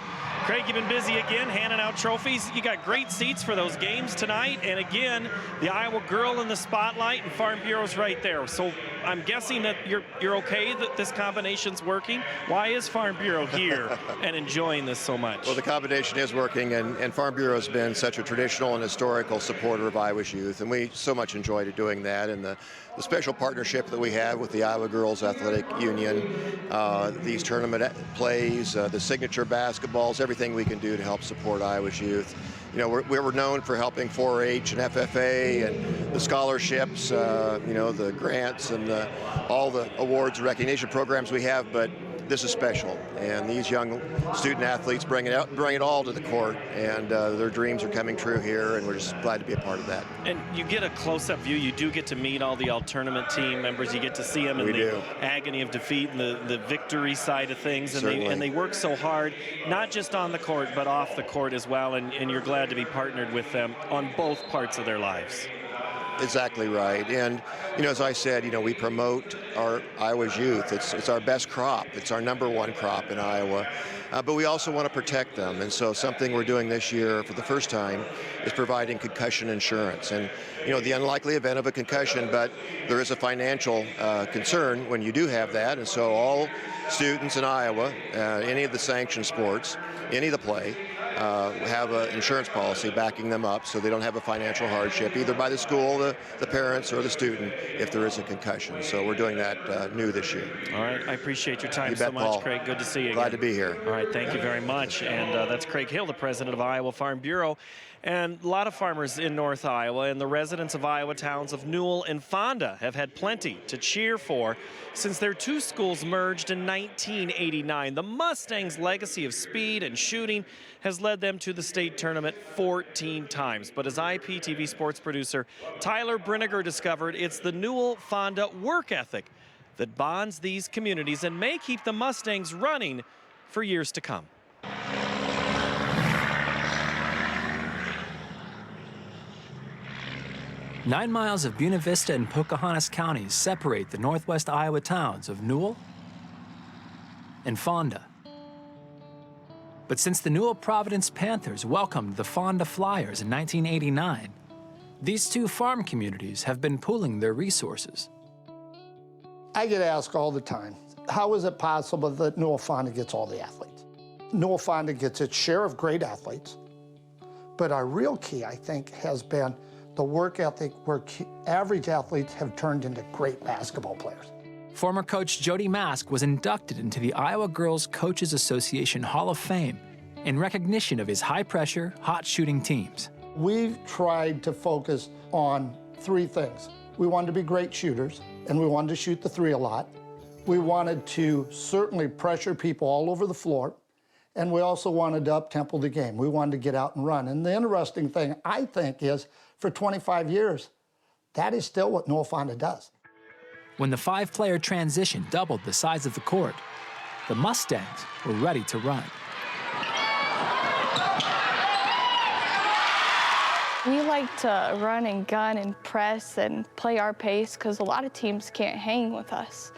Craig, you've been busy again handing out trophies. You got great seats for those games tonight. And again, the Iowa girl in the spotlight and Farm Bureau's right there. So I'm guessing that you're okay that this combination's working. Why is Farm Bureau here and enjoying this so much? Well, the combination is working, and Farm Bureau has been such a traditional and historical supporter of Iowa's youth, and we so much enjoyed doing that. And the special partnership that we have with the Iowa Girls Athletic Union, these tournament plays, the signature basketballs, everything we can do to help support Iowa's youth. You know, we're known for helping 4-H and FFA and the scholarships, you know, the grants and all the awards and recognition programs we have, but this is special, and these young student athletes bring it all to the court, and their dreams are coming true here, and we're just glad to be a part of that. And you get a close-up view. You do get to meet all the all-tournament team members. You get to see them in the agony of defeat and the victory side of things, and they work so hard, not just on the court, but off the court as well, and you're glad to be partnered with them on both parts of their lives. Exactly right. And, as I said, we promote our Iowa's youth. It's our best crop. It's our #1 crop in Iowa. But we also want to protect them. And so something we're doing this year for the first time is providing concussion insurance. And, the unlikely event of a concussion, but there is a financial concern when you do have that. And so all students in Iowa, any of the sanctioned sports, any of the play, have an insurance policy backing them up so they don't have a financial hardship, either by the school, the parents, or the student if there is a concussion. So we're doing that new this year. All right, I appreciate your time so much, Paul. Craig. Good to see you Glad again. to be here. All right, thank you very much. And that's Craig Hill, the president of Iowa Farm Bureau. And a lot of farmers in North Iowa and the residents of Iowa towns of Newell and Fonda have had plenty to cheer for since their two schools merged in 1989. The Mustangs' legacy of speed and shooting has led them to the state tournament 14 times. But as IPTV sports producer Tyler Brinegar discovered, it's the Newell-Fonda work ethic that bonds these communities and may keep the Mustangs running for years to come. 9 miles of Buena Vista and Pocahontas counties separate the northwest Iowa towns of Newell and Fonda. But since the Newell-Providence Panthers welcomed the Fonda Flyers in 1989, these two farm communities have been pooling their resources. I get asked all the time, how is it possible that Newell-Fonda gets all the athletes? Newell-Fonda gets its share of great athletes, but our real key, I think, has been the work ethic where average athletes have turned into great basketball players. Former coach Jody Mask was inducted into the Iowa Girls Coaches Association Hall of Fame in recognition of his high-pressure, hot-shooting teams. We've tried to focus on 3 things. We wanted to be great shooters, and we wanted to shoot the 3 a lot. We wanted to certainly pressure people all over the floor, and we also wanted to up-tempo the game. We wanted to get out and run. And the interesting thing, I think, is for 25 years, that is still what Newell-Fonda does. When the 5-player transition doubled the size of the court, the Mustangs were ready to run. We like to run and gun and press and play our pace because a lot of teams can't hang with us.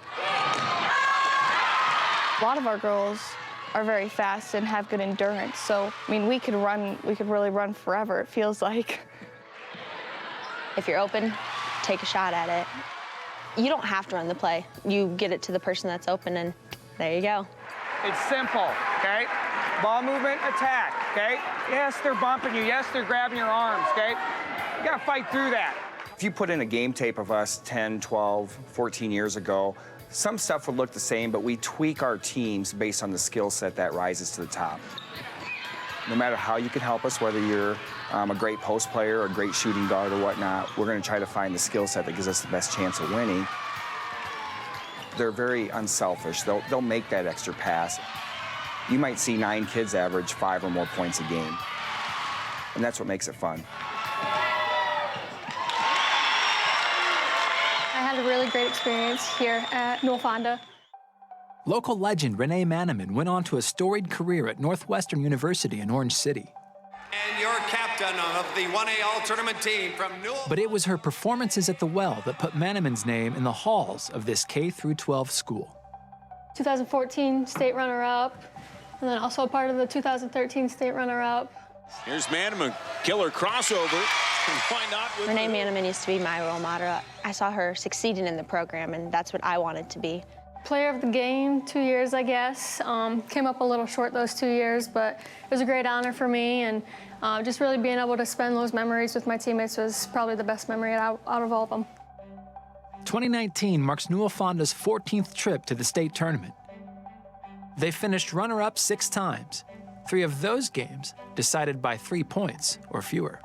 A lot of our girls are very fast and have good endurance. So, I mean, we could really run forever, it feels like. If you're open, take a shot at it. You don't have to run the play. You get it to the person that's open, and there you go. It's simple, okay? Ball movement, attack, okay? Yes, they're bumping you. Yes, they're grabbing your arms, okay? You gotta fight through that. If you put in a game tape of us 10, 12, 14 years ago, some stuff would look the same, but we tweak our teams based on the skill set that rises to the top. No matter how you can help us, whether you're a great post player or a great shooting guard or whatnot, we're going to try to find the skill set that gives us the best chance of winning. They're very unselfish. They'll make that extra pass. You might see 9 kids average 5 or more points a game, and that's what makes it fun. I had a really great experience here at Newell-Fonda. Local legend Renee Manaman went on to a storied career at Northwestern University in Orange City. And your captain of the 1A All-Tournament team from Newell. But it was her performances at the Well that put Manaman's name in the halls of this K-12 school. 2014 state runner-up, and then also a part of the 2013 state runner-up. Here's Manaman, killer crossover. Why not? Renee Manaman used to be my role model. I saw her succeeding in the program, and that's what I wanted to be. Player of the game, 2 years, I guess. Came up a little short those 2 years, but it was a great honor for me, and just really being able to spend those memories with my teammates was probably the best memory out of all of them. 2019 marks Newell-Fonda's 14th trip to the state tournament. They finished runner-up 6 times, 3 of those games decided by 3 points or fewer.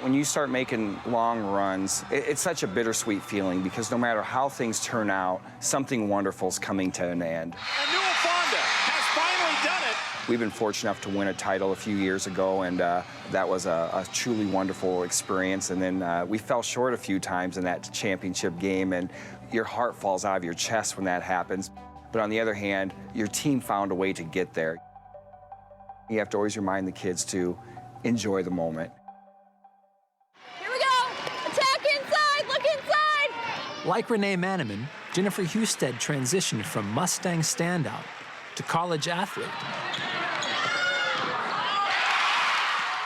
When you start making long runs, it's such a bittersweet feeling because no matter how things turn out, something wonderful is coming to an end. And Newell-Fonda has finally done it. We've been fortunate enough to win a title a few years ago, and that was a truly wonderful experience. And then we fell short a few times in that championship game, and your heart falls out of your chest when that happens. But on the other hand, your team found a way to get there. You have to always remind the kids to enjoy the moment. Here we go! Attack Like Renee Maneman, Jennifer Husted transitioned from Mustang standout to college athlete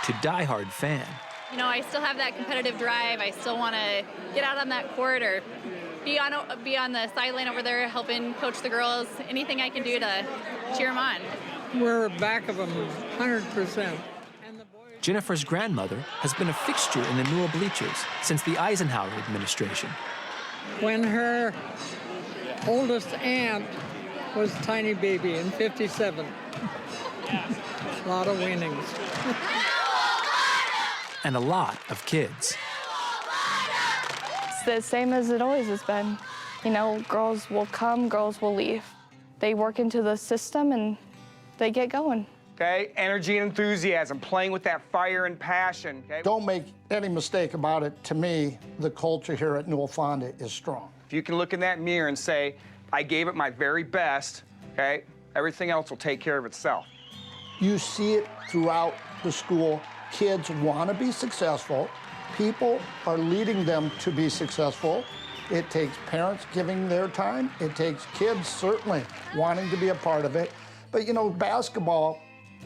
to diehard fan. You know, I still have that competitive drive. I still want to get out on that court or be on the sideline over there helping coach the girls. Anything I can do to cheer them on. We're back of them 100%. Jennifer's grandmother has been a fixture in the Newell bleachers since the Eisenhower administration. When her oldest aunt was a tiny baby in '57. A lot of winnings. And a lot of kids. It's the same as it always has been. You know, girls will come, girls will leave. They work into the system and they get going. Okay, energy and enthusiasm, playing with that fire and passion. Okay? Don't make any mistake about it. To me, the culture here at Newell Fonda is strong. If you can look in that mirror and say, I gave it my very best, okay, everything else will take care of itself. You see it throughout the school. Kids want to be successful. People are leading them to be successful. It takes parents giving their time. It takes kids certainly wanting to be a part of it. But you know, basketball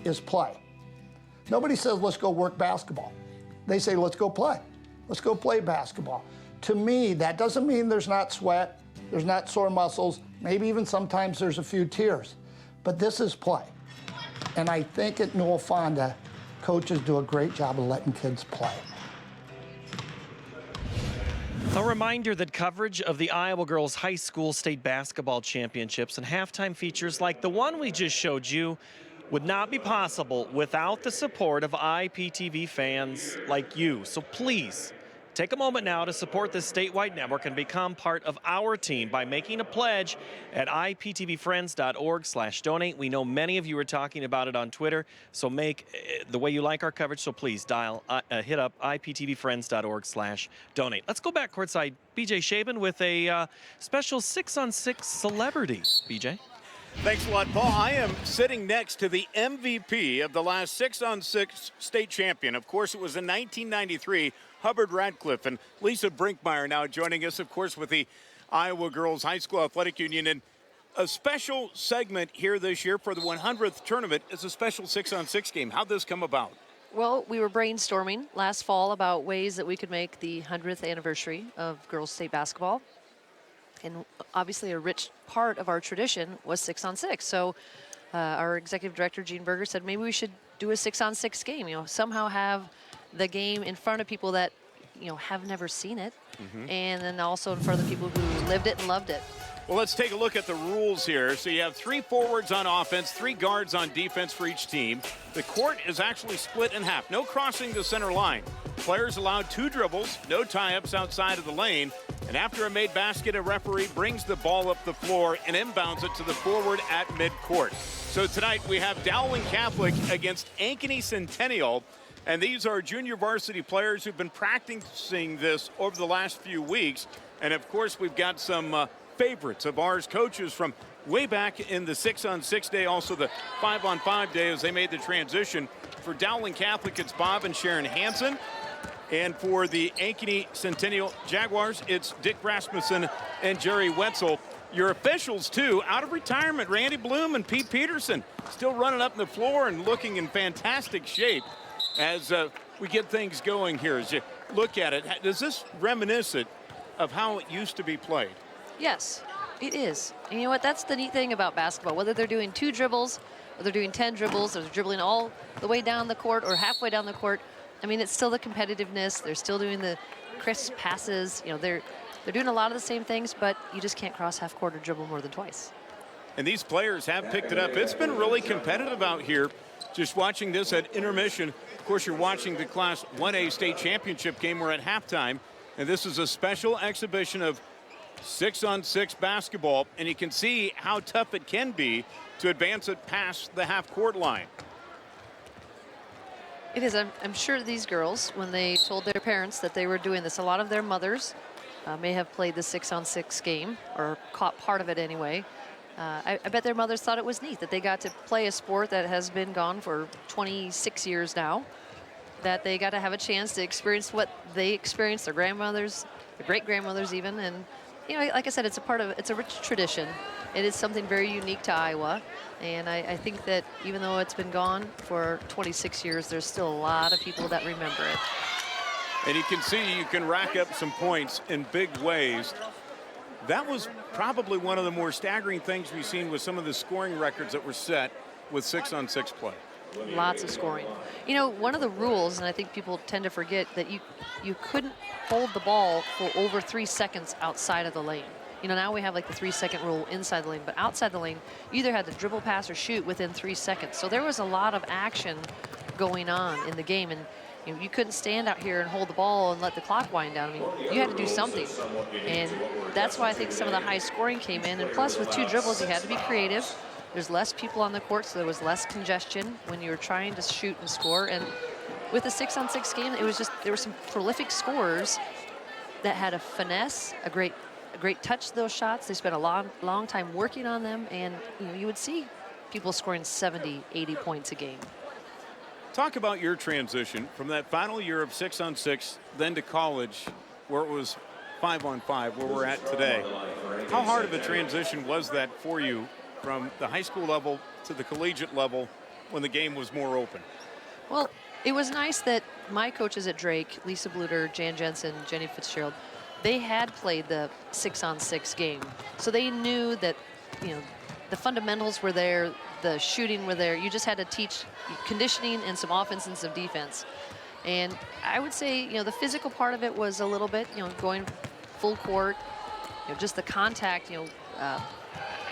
is play. Nobody says, let's go work basketball. They say, let's go play. Let's go play basketball. To me, that doesn't mean there's not sweat, there's not sore muscles, maybe even sometimes there's a few tears. But this is play. And I think at Newell Fonda, coaches do a great job of letting kids play. A reminder that coverage of the Iowa Girls High School State Basketball Championships and halftime features like the one we just showed you would not be possible without the support of IPTV fans like you. So please, take a moment now to support this statewide network and become part of our team by making a pledge at iptvfriends.org/donate. We know many of you are talking about it on Twitter, so make the way you like our coverage, so please hit up iptvfriends.org/donate. Let's go back courtside. BJ Shaban with a special 6-on-6 celebrity. BJ? Thanks a lot, Paul. I am sitting next to the MVP of the last 6-on-6 state champion. Of course, it was in 1993, Hubbard Radcliffe, and Lisa Brinkmeyer now joining us, of course, with the Iowa Girls High School Athletic Union. And a special segment here this year for the 100th tournament is a special 6-on-6 game. How'd this come about? Well, we were brainstorming last fall about ways that we could make the 100th anniversary of girls state basketball. And obviously a rich part of our tradition was 6-on-6. So our executive director, Gene Berger, said maybe we should do a 6-on-6 game, you know, somehow have the game in front of people that, you know, have never seen it. And then also in front of the people who lived it and loved it. Well, let's take a look at the rules here. So you have 3 forwards on offense, 3 guards on defense for each team. The court is actually split in half. No crossing the center line. Players allowed 2 dribbles, no tie-ups outside of the lane. And after a made basket, a referee brings the ball up the floor and inbounds it to the forward at midcourt. So tonight we have Dowling Catholic against Ankeny Centennial. And these are junior varsity players who've been practicing this over the last few weeks. And of course, we've got some favorites of ours, coaches from way back in the 6-on-6 day, also the 5-on-5 day as they made the transition. For Dowling Catholic, it's Bob and Sharon Hansen. And for the Ankeny Centennial Jaguars, it's Dick Rasmussen and Jerry Wetzel. Your officials, too, out of retirement, Randy Bloom and Pete Peterson, still running up the floor and looking in fantastic shape as we get things going here. As you look at it, does this reminisce of how it used to be played? Yes, it is. And you know what? That's the neat thing about basketball. Whether they're doing 2 dribbles, or they're doing 10 dribbles, or they're dribbling all the way down the court or halfway down the court, I mean, it's still the competitiveness. They're still doing the crisp passes. You know, they're doing a lot of the same things, but you just can't cross half court or dribble more than twice. And these players have picked it up. It's been really competitive out here. Just watching this at intermission. Of course, you're watching the Class 1A state championship game. We're at halftime, and this is a special exhibition of 6-on-6 basketball, and you can see how tough it can be to advance it past the half-court line. It is. I'm sure these girls, when they told their parents that they were doing this, a lot of their mothers may have played the 6-on-6 game or caught part of it anyway. I bet their mothers thought it was neat that they got to play a sport that has been gone for 26 years now, that they got to have a chance to experience what they experienced, their grandmothers, their great-grandmothers even, and you know, like I said, it's a rich tradition. It is something very unique to Iowa. And I think that even though it's been gone for 26 years, there's still a lot of people that remember it. And you can see you can rack up some points in big ways. That was probably one of the more staggering things we've seen with some of the scoring records that were set with 6-on-6 play. Lots of scoring. You know, one of the rules, and I think people tend to forget, that you couldn't hold the ball for over 3 seconds outside of the lane. You know, now we have like the 3-second rule inside the lane, but outside the lane, you either had to dribble, pass, or shoot within 3 seconds. So there was a lot of action going on in the game, and you know, you couldn't stand out here and hold the ball and let the clock wind down. I mean, you had to do something, and that's why I think some of the high scoring came in. And plus, with 2 dribbles, you had to be creative. There's less people on the court, so there was less congestion when you were trying to shoot and score. And with a 6-on-6 game, it was just, there were some prolific scorers that had a finesse, a great touch to those shots. They spent a long time working on them, and you know, you would see people scoring 70, 80 points a game. Talk about your transition from that final year of 6-on-6, then to college, where it was 5-on-5, where we're at today. How hard of a transition was that for you from the high school level to the collegiate level when the game was more open? Well, it was nice that my coaches at Drake, Lisa Bluter, Jan Jensen, Jenny Fitzgerald, they had played the 6-on-6 game. So they knew that, you know, the fundamentals were there, the shooting were there. You just had to teach conditioning and some offense and some defense. And I would say, you know, the physical part of it was a little bit, you know, going full court, you know, just the contact, you know,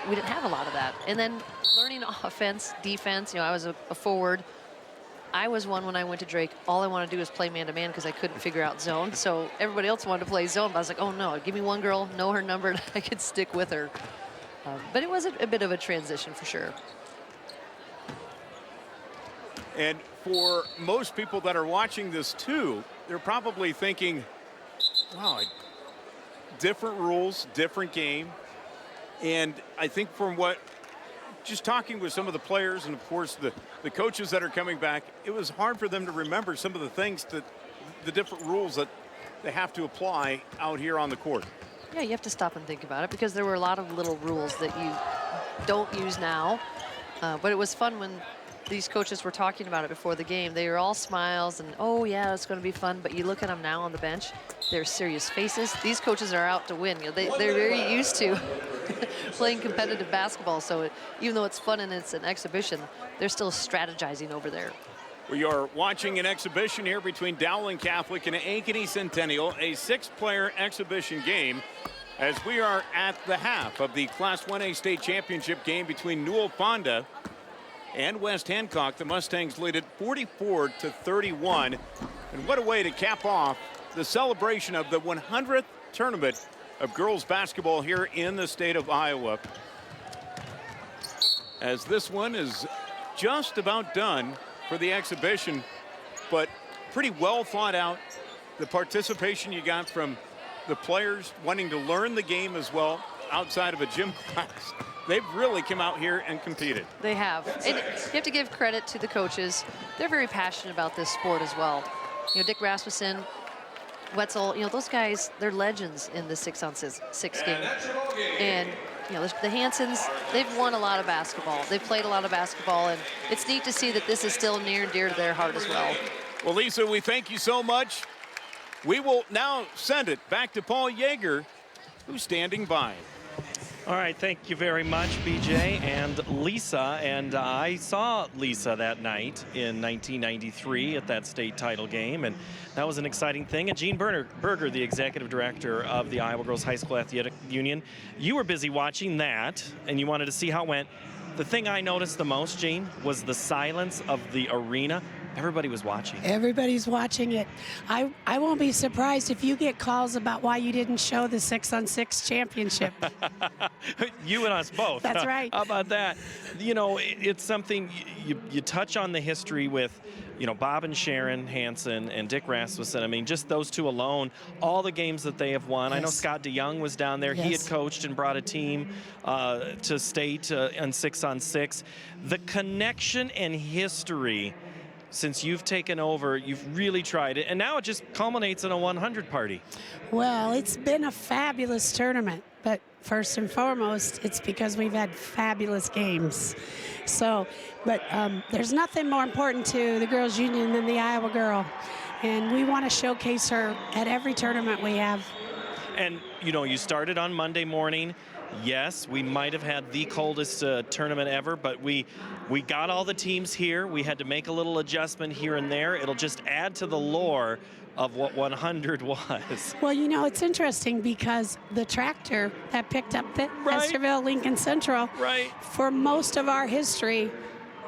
we didn't have a lot of that. And then learning offense, defense, you know, I was a forward. I was one when I went to Drake. All I wanted to do was play man-to-man because I couldn't figure out zone. So everybody else wanted to play zone, but I was like, oh no, give me one girl, know her number, and I could stick with her. But it was a bit of a transition for sure. And for most people that are watching this too, they're probably thinking, wow, different rules, different game. And I think from what, just talking with some of the players and of course the coaches that are coming back, it was hard for them to remember some of the things that, the different rules that they have to apply out here on the court. Yeah, you have to stop and think about it because there were a lot of little rules that you don't use now. But it was fun when these coaches were talking about it before the game. They were all smiles and, oh yeah, it's going to be fun. But you look at them now on the bench, they're serious faces. These coaches are out to win. You know, they're very used to playing competitive basketball. So even though it's fun and it's an exhibition, they're still strategizing over there. We are watching an exhibition here between Dowling Catholic and Ankeny Centennial, a 6-player exhibition game, as we are at the half of the Class 1A state championship game between Newell Fonda and West Hancock. The Mustangs lead it 44-31. And what a way to cap off the celebration of the 100th tournament of girls basketball here in the state of Iowa. As this one is just about done for the exhibition, but pretty well thought out. The participation you got from the players wanting to learn the game as well outside of a gym class. They've really come out here and competed. They have. And you have to give credit to the coaches. They're very passionate about this sport as well. You know, Dick Rasmussen, Wetzel, you know, those guys, they're legends in the 6-on-6 game. And, you know, the Hansons, they've won a lot of basketball. They've played a lot of basketball, and it's neat to see that this is still near and dear to their heart as well. Well, Lisa, we thank you so much. We will now send it back to Paul Yeager, who's standing by. All right, thank you very much, BJ and Lisa. And I saw Lisa that night in 1993 at that state title game, and that was an exciting thing. And Gene Berger, the executive director of the Iowa Girls High School Athletic Union, you were busy watching that, and you wanted to see how it went. The thing I noticed the most, Gene, was the silence of the arena. Everybody was watching. Everybody's watching it. I won't be surprised if you get calls about why you didn't show the 6-on-6 championship. You and us both. That's right. How about that? You know, it's something you touch on the history with, you know, Bob and Sharon Hansen and Dick Rasmussen. I mean, just those two alone, all the games that they have won. Yes. I know Scott DeYoung was down there. Yes. He had coached and brought a team to state on 6-on-6. The connection and history since you've taken over, you've really tried it, and now it just culminates in a 100 party. Well, it's been a fabulous tournament, but first and foremost, it's because we've had fabulous games. So, but there's nothing more important to the Girls Union than the Iowa girl, and we want to showcase her at every tournament we have. And, you know, you started on Monday morning. Yes, we might have had the coldest tournament ever, but we got all the teams here. We had to make a little adjustment here and there. It'll just add to the lore of what 100 was. Well, you know, it's interesting because the tractor that picked up the Estherville Lincoln Central, for most of our history,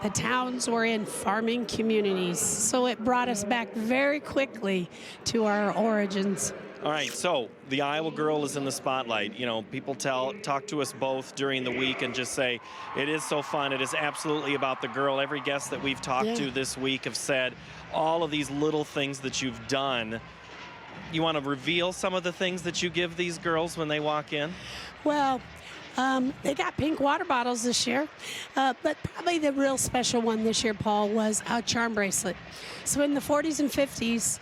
the towns were in farming communities. So it brought us back very quickly to our origins. All right, so the Iowa girl is in the spotlight. You know, people talk to us both during the week and just say, it is so fun. It is absolutely about the girl. Every guest that we've talked to this week have said all of these little things that you've done. You want to reveal some of the things that you give these girls when they walk in? Well, they got pink water bottles this year, but probably the real special one this year, Paul, was a charm bracelet. So in the 40s and 50s,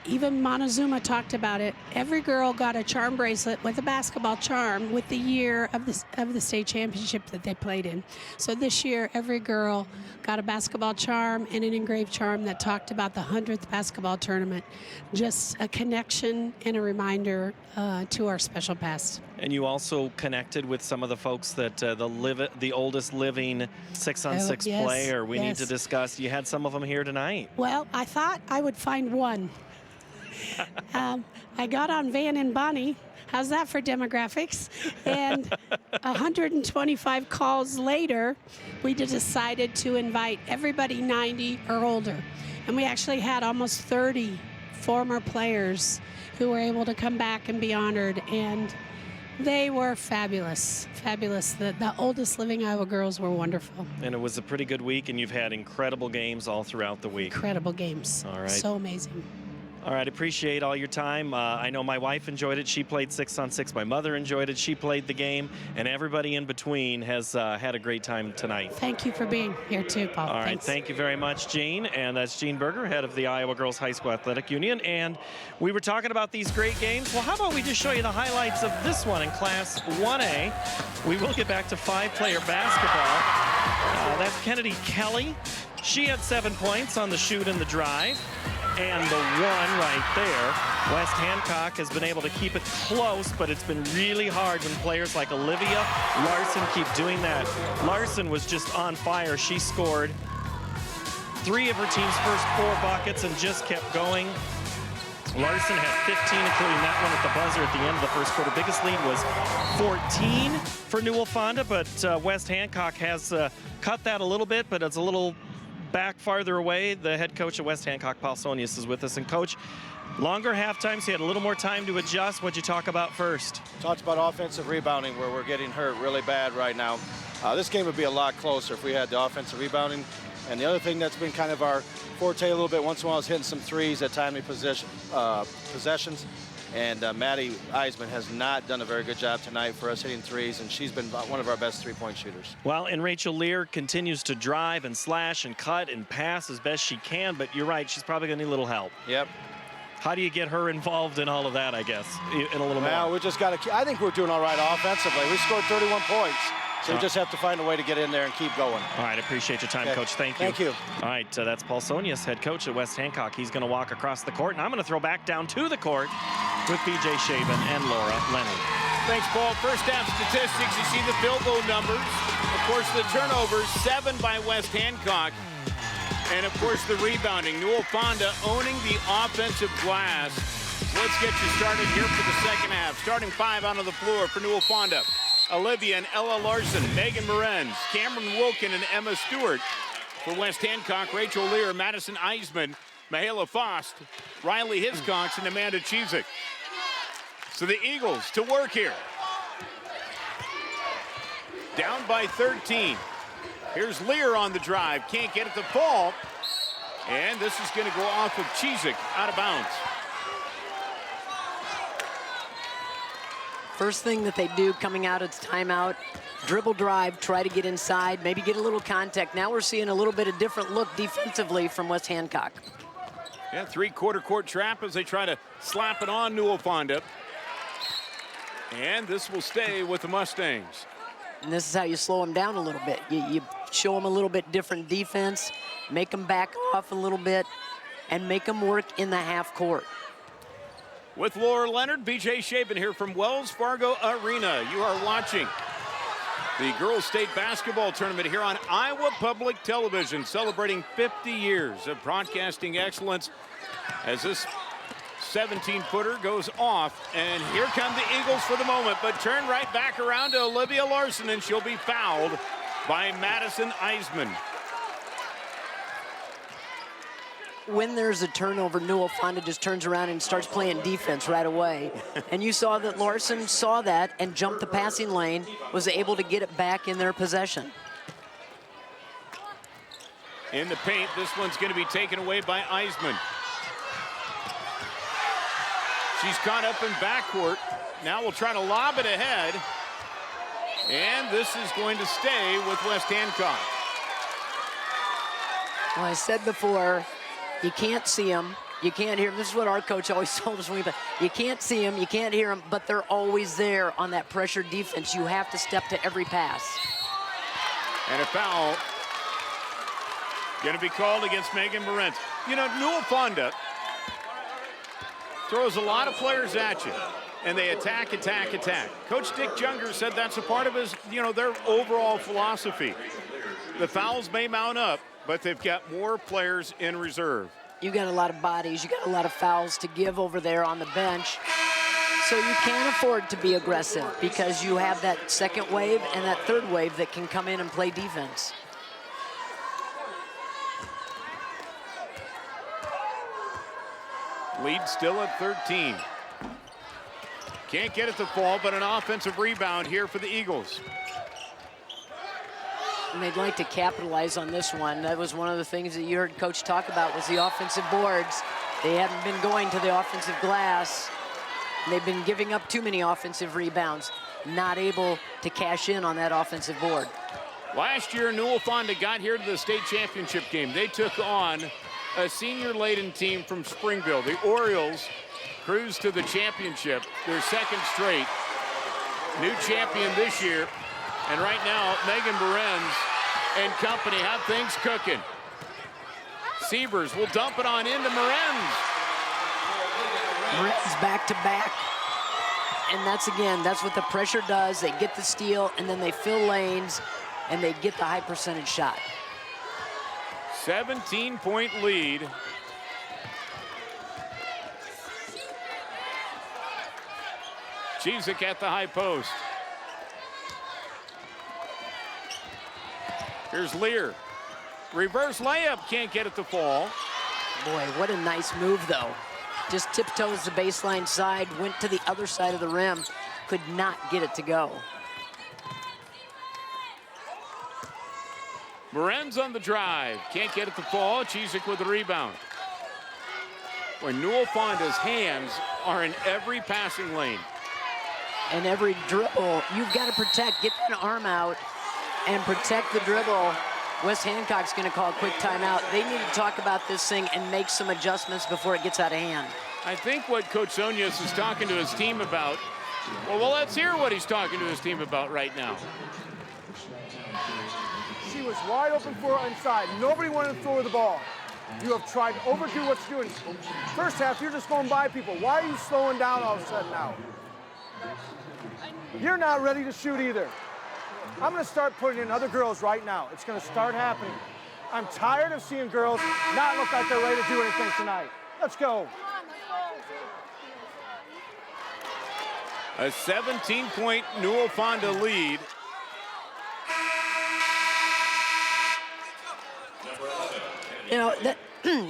even Montezuma talked about it. Every girl got a charm bracelet with a basketball charm with the year of the state championship that they played in. So this year, every girl got a basketball charm and an engraved charm that talked about the 100th basketball tournament. Just a connection and a reminder to our special past. And you also connected with some of the folks that the oldest living 6-on-6 player we need to discuss. You had some of them here tonight. Well, I thought I would find one. I got on Van and Bonnie. How's that for demographics? And 125 calls later, we decided to invite everybody 90 or older. And we actually had almost 30 former players who were able to come back and be honored. And they were fabulous, fabulous. The oldest living Iowa girls were wonderful. And it was a pretty good week, and you've had incredible games all throughout the week. Incredible games. All right. So amazing. All right, appreciate all your time. I know my wife enjoyed it. She played 6-on-6. My mother enjoyed it. She played the game. And everybody in between has had a great time tonight. Thank you for being here too, Paul. All right, Thanks. thank you very much, Jean. And that's Jean Berger, head of the Iowa Girls High School Athletic Union. And we were talking about these great games. Well, how about we just show you the highlights of this one in Class 1A. We will get back to 5-player basketball. That's Kennedy Kelly. She had 7 points on the shoot and the drive. And the one right there. West Hancock has been able to keep it close, but it's been really hard when players like Olivia Larson keep doing that. Larson was just on fire. She scored 3 of her team's first 4 buckets and just kept going. Larson had 15, including that one at the buzzer at the end of the first quarter. Biggest lead was 14 for Newell Fonda, but West Hancock has cut that a little bit, but it's a little back farther away. The head coach of West Hancock, Paul Sonius, is with us. And Coach, longer halftime, so you had a little more time to adjust. What'd you talk about first? Talked about offensive rebounding, where we're getting hurt really bad right now. This game would be a lot closer if we had the offensive rebounding. And the other thing that's been kind of our forte a little bit, once in a while, is hitting some threes at timely possessions. And Maddie Eisman has not done a very good job tonight for us hitting threes, and she's been one of our best 3-point shooters. Well, and Rachel Lear continues to drive and slash and cut and pass as best she can, but you're right, she's probably going to need a little help. Yep. How do you get her involved in all of that, I guess, in a little more? Well, we just got to, I think we're doing all right offensively. We scored 31 points. So we just have to find a way to get in there and keep going. All right, appreciate your time, Coach. Thank you. Thank you. All right, that's Paul Sonius, head coach at West Hancock. He's going to walk across the court, and I'm going to throw back down to the court with B.J. Shaven and Laura Leonard. Thanks, Paul. First half statistics, you see the field goal numbers. Of course, the turnovers, 7 by West Hancock. And, of course, the rebounding. Newell Fonda owning the offensive glass. Let's get you started here for the second half. Starting 5 out on the floor for Newell Fonda. Olivia and Ella Larson, Megan Morenz, Cameron Wilkin, and Emma Stewart. For West Hancock, Rachel Lear, Madison Eisman, Mahala Fost, Riley Hiscox, and Amanda Chizik. So the Eagles to work here. Down by 13. Here's Lear on the drive. Can't get it to fall. And this is going to go off of Chizik, out of bounds. First thing that they do coming out of the timeout, dribble drive, try to get inside, maybe get a little contact. Now we're seeing a little bit of different look defensively from West Hancock. Yeah, three-quarter court trap as they try to slap it on Newell Fonda. And this will stay with the Mustangs. And this is how you slow them down a little bit. You show them a little bit different defense, make them back off a little bit, and make them work in the half court. With Laura Leonard, BJ Shaban here from Wells Fargo Arena. You are watching the Girls State Basketball Tournament here on Iowa Public Television, celebrating 50 years of broadcasting excellence as this 17-footer goes off. And here come the Eagles for the moment, but turn right back around to Olivia Larson, and she'll be fouled by Madison Eisman. When there's a turnover, Newell Fonda just turns around and starts playing defense right away. And you saw that Larson saw that and jumped the passing lane, was able to get it back in their possession. In the paint, this one's going to be taken away by Eisman. She's caught up in backcourt. Now we'll try to lob it ahead. And this is going to stay with West Hancock. Well, I said before, you can't see them, you can't hear them. This is what our coach always told us when we play. You can't see them, you can't hear them, but they're always there on that pressure defense. You have to step to every pass. And a foul going to be called against Megan Morenz. You know, Newell Fonda throws a lot of players at you, and they attack, attack, attack. Coach Dick Junger said that's a part of his, their overall philosophy. The fouls may mount up, but they've got more players in reserve. You got a lot of bodies, you got a lot of fouls to give over there on the bench. So you can't afford to be aggressive because you have that second wave and that third wave that can come in and play defense. Lead still at 13. Can't get it to fall, but an offensive rebound here for the Eagles. And they'd like to capitalize on this one. That was one of the things that you heard Coach talk about was the offensive boards. They haven't been going to the offensive glass. They've been giving up too many offensive rebounds, not able to cash in on that offensive board. Last year, Newell Fonda got here to the state championship game. They took on a senior-laden team from Springville. The Orioles cruised to the championship, their second straight. New champion this year. And right now, Megan Morenz and company have things cooking. Sievers will dump it on into Morenz. Morenz back to back. And that's what the pressure does. They get the steal, and then they fill lanes, and they get the high percentage shot. 17-point lead. Chizik at the high post. Here's Lear. Reverse layup, can't get it to fall. Boy, what a nice move, though. Just tiptoes the baseline side, went to the other side of the rim, could not get it to go. Morenz on the drive, can't get it to fall. Chizik with the rebound. When Newell Fonda's hands are in every passing lane. And every dribble, you've got to protect, get an arm out, and protect the dribble. West Hancock's going to call a quick timeout. They need to talk about this thing and make some adjustments before it gets out of hand. I think what Coach Sonius is talking to his team about, well, let's hear what he's talking to his team about right now. She was wide open for her inside. Nobody wanted to throw her the ball. You have tried to overdo what you're doing. First half, you're just going by people. Why are you slowing down all of a sudden now? You're not ready to shoot either. I'm going to start putting in other girls right now. It's going to start happening. I'm tired of seeing girls not look like they're ready to do anything tonight. Let's go. A 17-point Newell Fonda lead.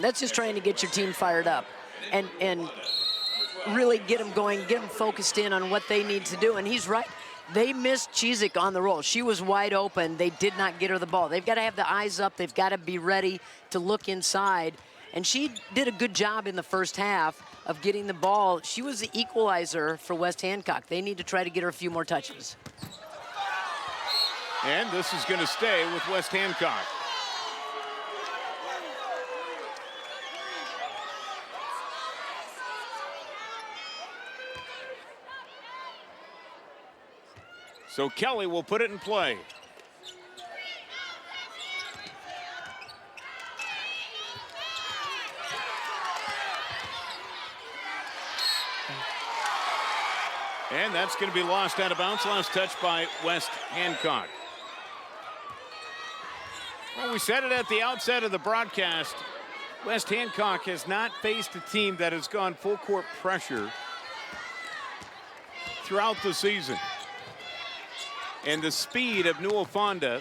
That's just trying to get your team fired up and really get them going, get them focused in on what they need to do. And he's right. They missed Chizik on the roll. She was wide open. They did not get her the ball. They've got to have the eyes up. They've got to be ready to look inside. And she did a good job in the first half, of getting the ball. She was the equalizer for West Hancock. They need to try to get her a few more touches. And this is going to stay with West Hancock. So Kelly will put it in play. And that's going to be lost out of bounds. Last touch by West Hancock. Well, we said it at the outset of the broadcast. West Hancock has not faced a team that has gone full court pressure throughout the season. And the speed of Newell Fonda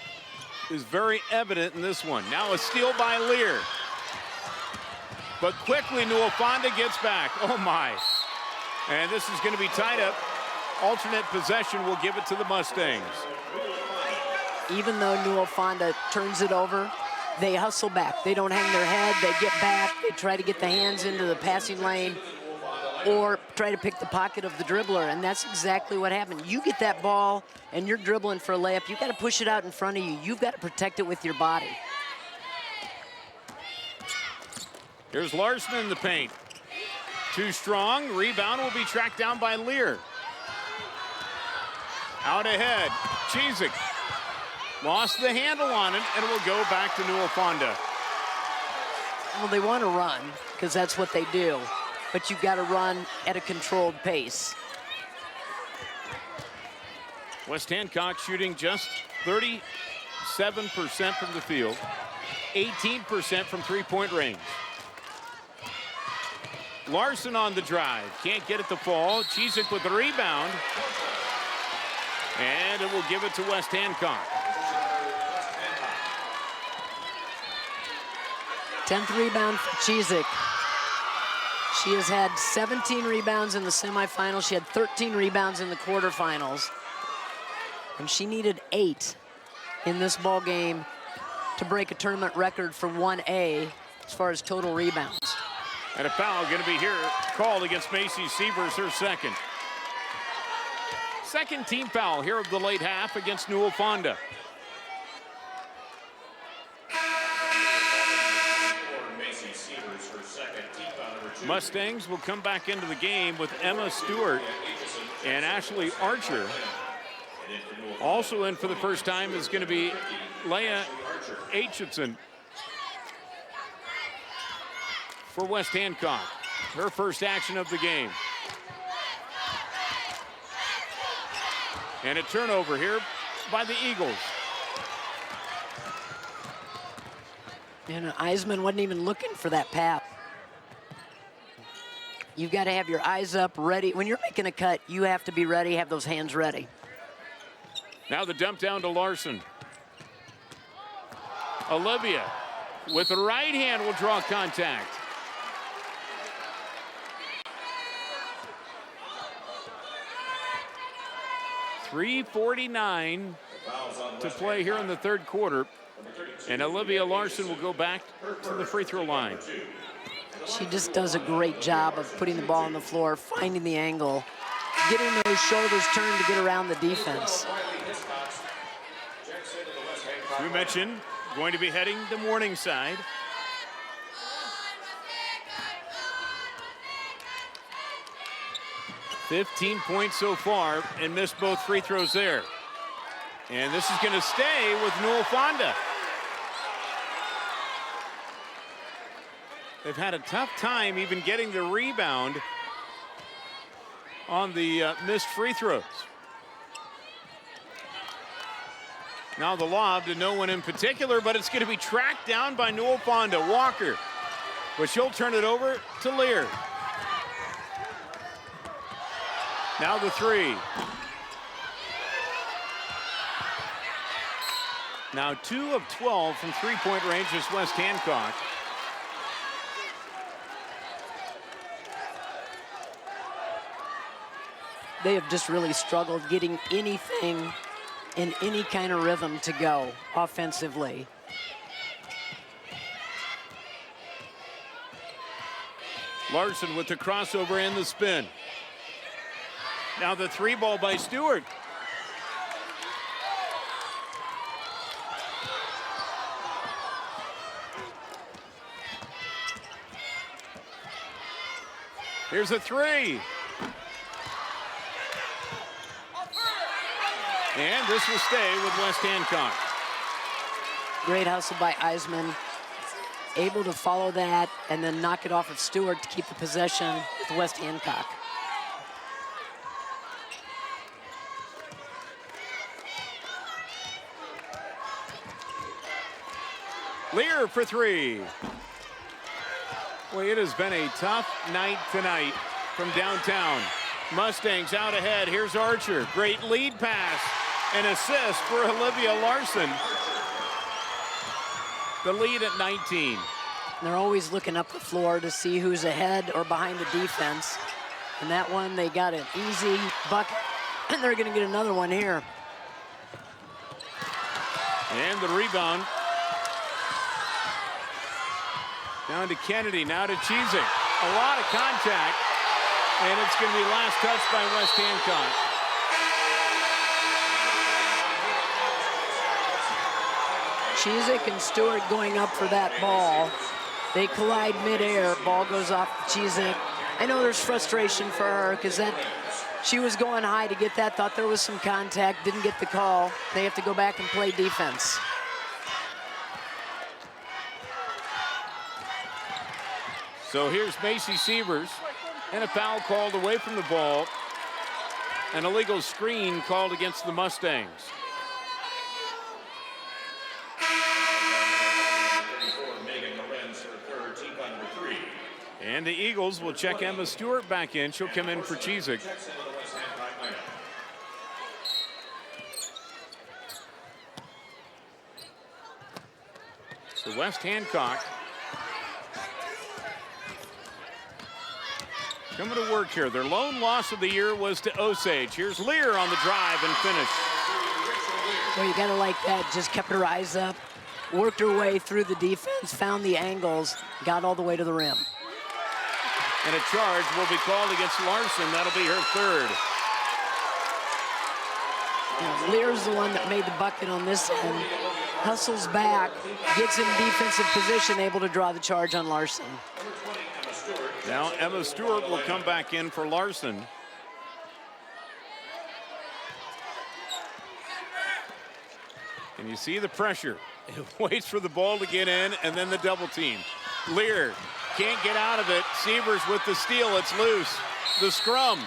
is very evident in this one. Now a steal by Lear. But quickly Newell Fonda gets back. Oh my. And this is going to be tied up. Alternate possession will give it to the Mustangs. Even though Newell Fonda turns it over, they hustle back. They don't hang their head. They get back. They try to get the hands into the passing lane or try to pick the pocket of the dribbler, and that's exactly what happened. You get that ball and you're dribbling for a layup. You've got to push it out in front of you. You've got to protect it with your body. Here's Larson in the paint. Too strong. Rebound will be tracked down by Lear. Out ahead, Chizik lost the handle on it, and it will go back to Newell Fonda. Well, they want to run because that's what they do, but you've got to run at a controlled pace. West Hancock shooting just 37% from the field, 18% from three-point range. Larson on the drive, can't get it to fall. Chizik with the rebound. And it will give it to West Hancock. 10th rebound for Chizik. She has had 17 rebounds in the semifinals. She had 13 rebounds in the quarterfinals. And she needed 8 in this ball game to break a tournament record for 1A as far as total rebounds. And a foul going to be here called against Macy Sievers, her second. Second team foul here of the late half against Newell Fonda. Mustangs will come back into the game with Emma Stewart and Ashley Archer. Also in for the first time is going to be Leah Aitchison for West Hancock. Her first action of the game. And a turnover here by the Eagles. And Eisman wasn't even looking for that pass. You've got to have your eyes up, ready. When you're making a cut, you have to be ready, have those hands ready. Now the dump down to Larson. Olivia with the right hand will draw contact. .349 to play here in the third quarter. And Olivia Larson will go back to the free throw line. She just does a great job of putting the ball on the floor, finding the angle, getting those shoulders turned to get around the defense. As we mentioned, going to be heading to Morningside. .15 points so far and missed both free throws there. And this is going to stay with Newell Fonda. They've had a tough time even getting the rebound on the missed free throws. Now the lob to no one in particular, but it's going to be tracked down by Newell Fonda. Walker, but she'll turn it over to Lear. Now the three. Now 2 of 12 from three-point range is West Hancock. They have just really struggled getting anything in any kind of rhythm to go offensively. Larson with the crossover and the spin. Now the 3 ball by Stewart. Here's a 3. And this will stay with West Hancock. Great hustle by Eisman. Able to follow that and then knock it off of Stewart to keep the possession with West Hancock. Lear for 3. Boy, it has been a tough night tonight from downtown. Mustangs out ahead. Here's Archer. Great lead pass and assist for Olivia Larson. The lead at 19. They're always looking up the floor to see who's ahead or behind the defense. And that one, they got an easy bucket, and they're going to get another one here. And the rebound. Down to Kennedy, now to Cheesing. A lot of contact, and it's going to be last touched by West Hancock. Cheesing and Stewart going up for that ball. They collide midair. Ball goes off Cheesing. I know there's frustration for her because she was going high to get that. Thought there was some contact. Didn't get the call. They have to go back and play defense. So here's Macy Sievers, and a foul called away from the ball. An illegal screen called against the Mustangs. And the Eagles will check Emma Stewart back in. She'll come in for Cheesig. So West Hancock coming to work here. Their lone loss of the year was to Osage. Here's Lear on the drive and finish. Well, you gotta like that. Just kept her eyes up, worked her way through the defense, found the angles, got all the way to the rim. And a charge will be called against Larson. That'll be her 3rd. Yeah, Lear's the one that made the bucket on this end. Hustles back, gets in defensive position, able to draw the charge on Larson. Now Emma Stewart will come back in for Larson. And you see the pressure. It waits for the ball to get in, and then the double team. Lear can't get out of it. Sievers with the steal. It's loose. The scrum.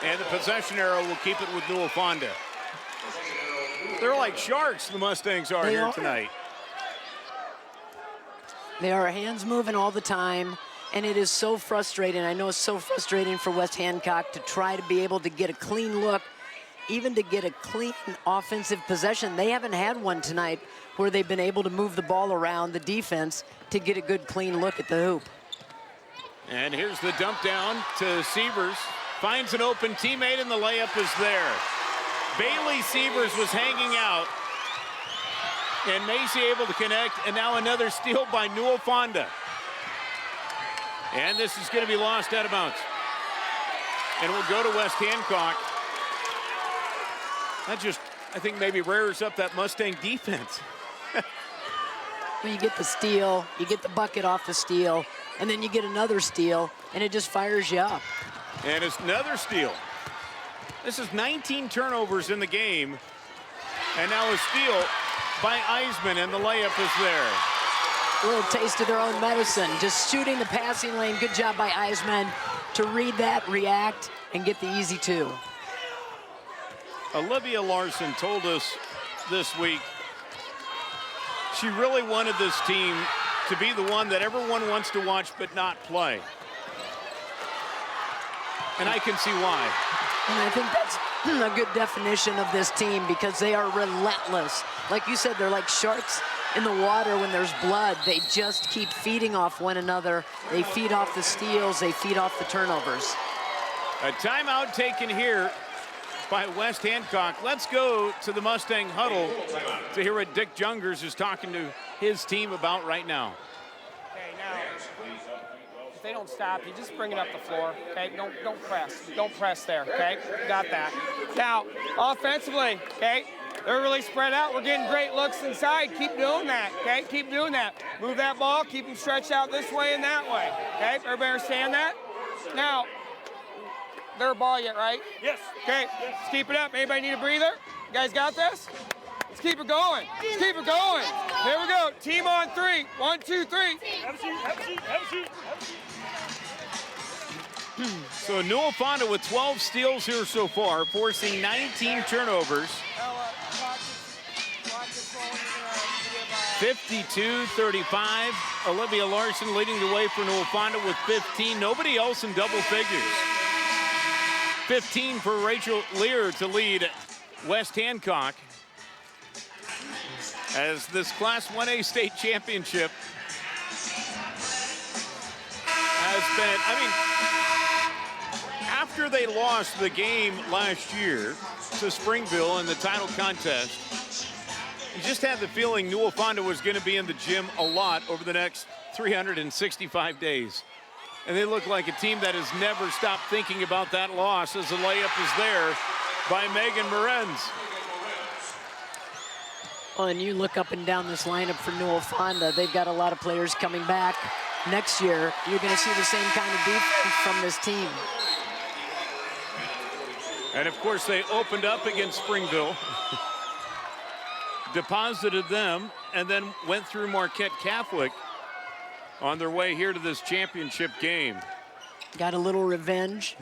And the possession arrow will keep it with Newell Fonda. They're like sharks, the Mustangs are here tonight. They are hands moving all the time, and it is so frustrating. I know it's so frustrating for West Hancock to try to be able to get a clean look, even to get a clean offensive possession. They haven't had one tonight where they've been able to move the ball around the defense to get a good clean look at the hoop. And here's the dump down to Sievers. Finds an open teammate, and the layup is there. Bailey Sievers was hanging out, and Macy able to connect, and now another steal by Newell Fonda. And this is going to be lost out of bounds. And we'll go to West Hancock. That just, I think, maybe rears up that Mustang defense. Well, you get the steal, you get the bucket off the steal, and then you get another steal, and it just fires you up. And it's another steal. This is 19 turnovers in the game. And now a steal by Eisman, and the layup is there. A little taste of their own medicine. Just shooting the passing lane. Good job by Eisman to read that, react, and get the easy 2. Olivia Larson told us this week she really wanted this team to be the one that everyone wants to watch but not play. And I can see why. And I think that's a good definition of this team because they are relentless. Like you said, they're like sharks in the water when there's blood. They just keep feeding off one another. They feed off the steals. They feed off the turnovers. A timeout taken here by West Hancock. Let's go to the Mustang huddle to hear what Dick Jungers is talking to his team about right now. Okay, now, they don't stop you, just bring it up the floor, okay? Don't press. Don't press there, okay? Got that. Now, offensively, okay? They're really spread out. We're getting great looks inside. Keep doing that, okay? Keep doing that. Move that ball. Keep them stretched out this way and that way, okay? Everybody understand that? Now, they're a ball yet, right? Yes. Okay, let's keep it up. Anybody need a breather? You guys got this? Let's keep it going. Let's keep it going. Here we go. Team on 3. 1, 2, 3. Have a seat, have a seat, have a seat, have a seat. So Newell Fonda with 12 steals here so far, forcing 19 turnovers. 52-35. Olivia Larson leading the way for Newell Fonda with 15. Nobody else in double figures. 15 for Rachel Lear to lead West Hancock as this Class 1A state championship has been, I mean, after they lost the game last year to Springville in the title contest, you just had the feeling Newell Fonda was going to be in the gym a lot over the next 365 days. And they look like a team that has never stopped thinking about that loss as the layup is there by Megan Morenz. Well, and you look up and down this lineup for Newell Fonda, they've got a lot of players coming back. Next year, you're going to see the same kind of defense from this team. And of course, they opened up against Springville, deposited them, and then went through Marquette Catholic on their way here to this championship game. Got a little revenge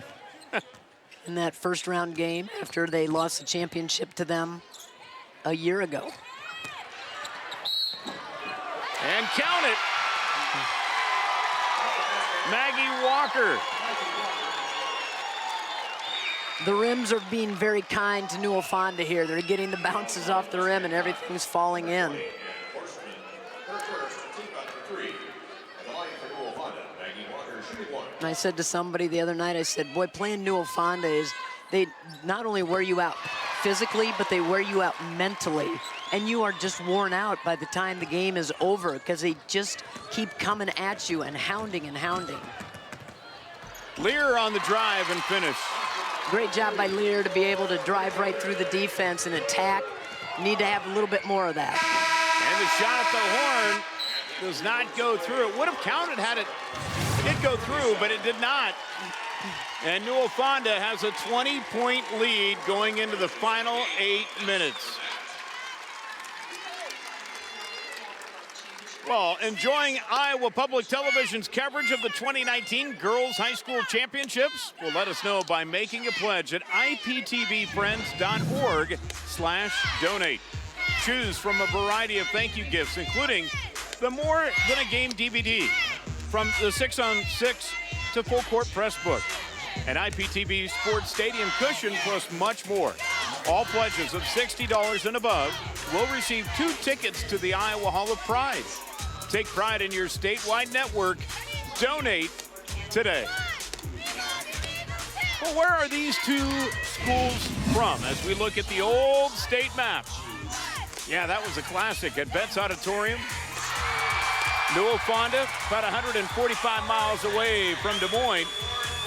in that first round game after they lost the championship to them a year ago. And count it. Maggie Walker. The rims are being very kind to Newell Fonda here. They're getting the bounces off the rim and everything's falling in. And I said to somebody the other night, I said, boy, playing Newell Fonda is, they not only wear you out physically, but they wear you out mentally. And you are just worn out by the time the game is over because they just keep coming at you and hounding and hounding. Lear on the drive and finish. Great job by Lear to be able to drive right through the defense and attack. Need to have a little bit more of that. And the shot at the horn does not go through. It would have counted had it did go through, but it did not. And Newell Fonda has a 20-point lead going into the final 8 minutes. Well, enjoying Iowa Public Television's coverage of the 2019 Girls High School Championships? Well, let us know by making a pledge at iptvfriends.org/donate. Choose from a variety of thank you gifts, including the More Than a Game DVD, from the 6-on-6 to Full Court Press Book, an IPTV Sports Stadium cushion, plus much more. All pledges of $60 and above will receive 2 tickets to the Iowa Hall of Pride. Take pride in your statewide network. Donate today. Well, where are these 2 schools from as we look at the old state map? Yeah, that was a classic at Betts Auditorium. Newell Fonda, about 145 miles away from Des Moines.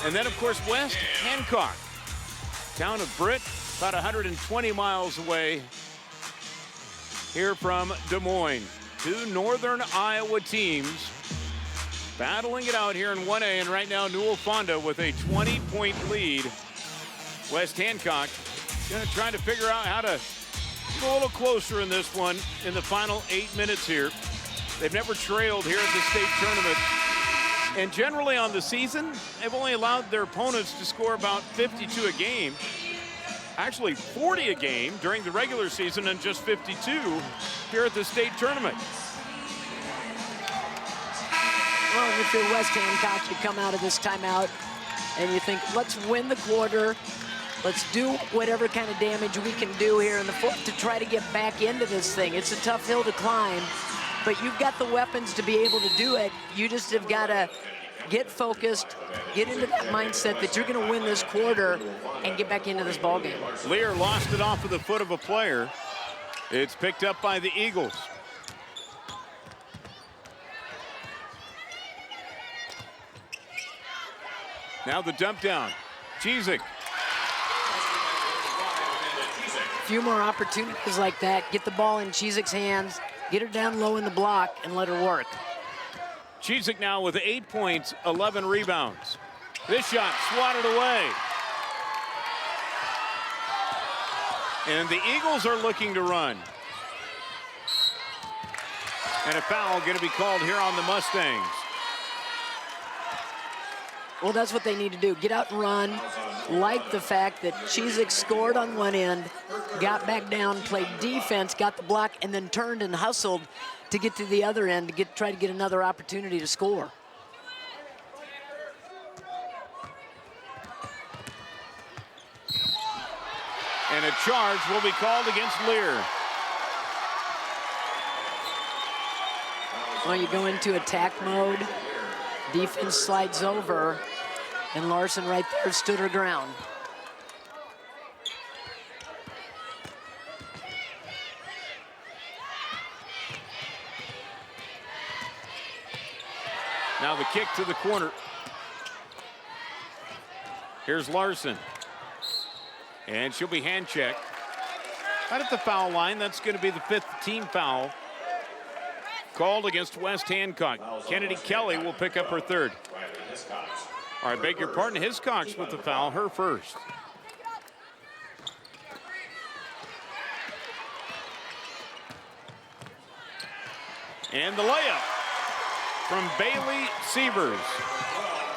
And then, of course, West Hancock, town of Britt, about 120 miles away here from Des Moines. 2 northern Iowa teams battling it out here in 1A, and right now Newell Fonda with a 20-point lead. West Hancock going to try to figure out how to get a little closer in this one in the final 8 minutes here. They've never trailed here at the state tournament. And generally on the season, they've only allowed their opponents to score about 52 a game. Actually 40 a game during the regular season and just 52 here at the state tournament. Well, if you're West Hancock, you come out of this timeout and you think, let's win the quarter. Let's do whatever kind of damage we can do here in the fourth to try to get back into this thing. It's a tough hill to climb, but you've got the weapons to be able to do it. You just have got to get focused, get into that mindset that you're going to win this quarter and get back into this ball game. Lear lost it off of the foot of a player. It's picked up by the Eagles. Now the dump down. Chizik. A few more opportunities like that. Get the ball in Chizik's hands, get her down low in the block, and let her work. Chizik now with 8 points, 11 rebounds. This shot swatted away. And the Eagles are looking to run. And a foul going to be called here on the Mustangs. Well, that's what they need to do. Get out and run. Like the fact that Chizik scored on one end, got back down, played defense, got the block, and then turned and hustled to get to the other end to try to get another opportunity to score. And a charge will be called against Lear. Well, you go into attack mode, defense slides over, and Larson right there stood her ground. Now the kick to the corner. Here's Larson. And she'll be hand checked. Right at the foul line, that's going to be the 5th team foul called against West Hancock. Kennedy Kelly will pick up her 3rd. All right, beg your pardon, Hiscox with the foul, her first. And the layup from Bailey Sievers.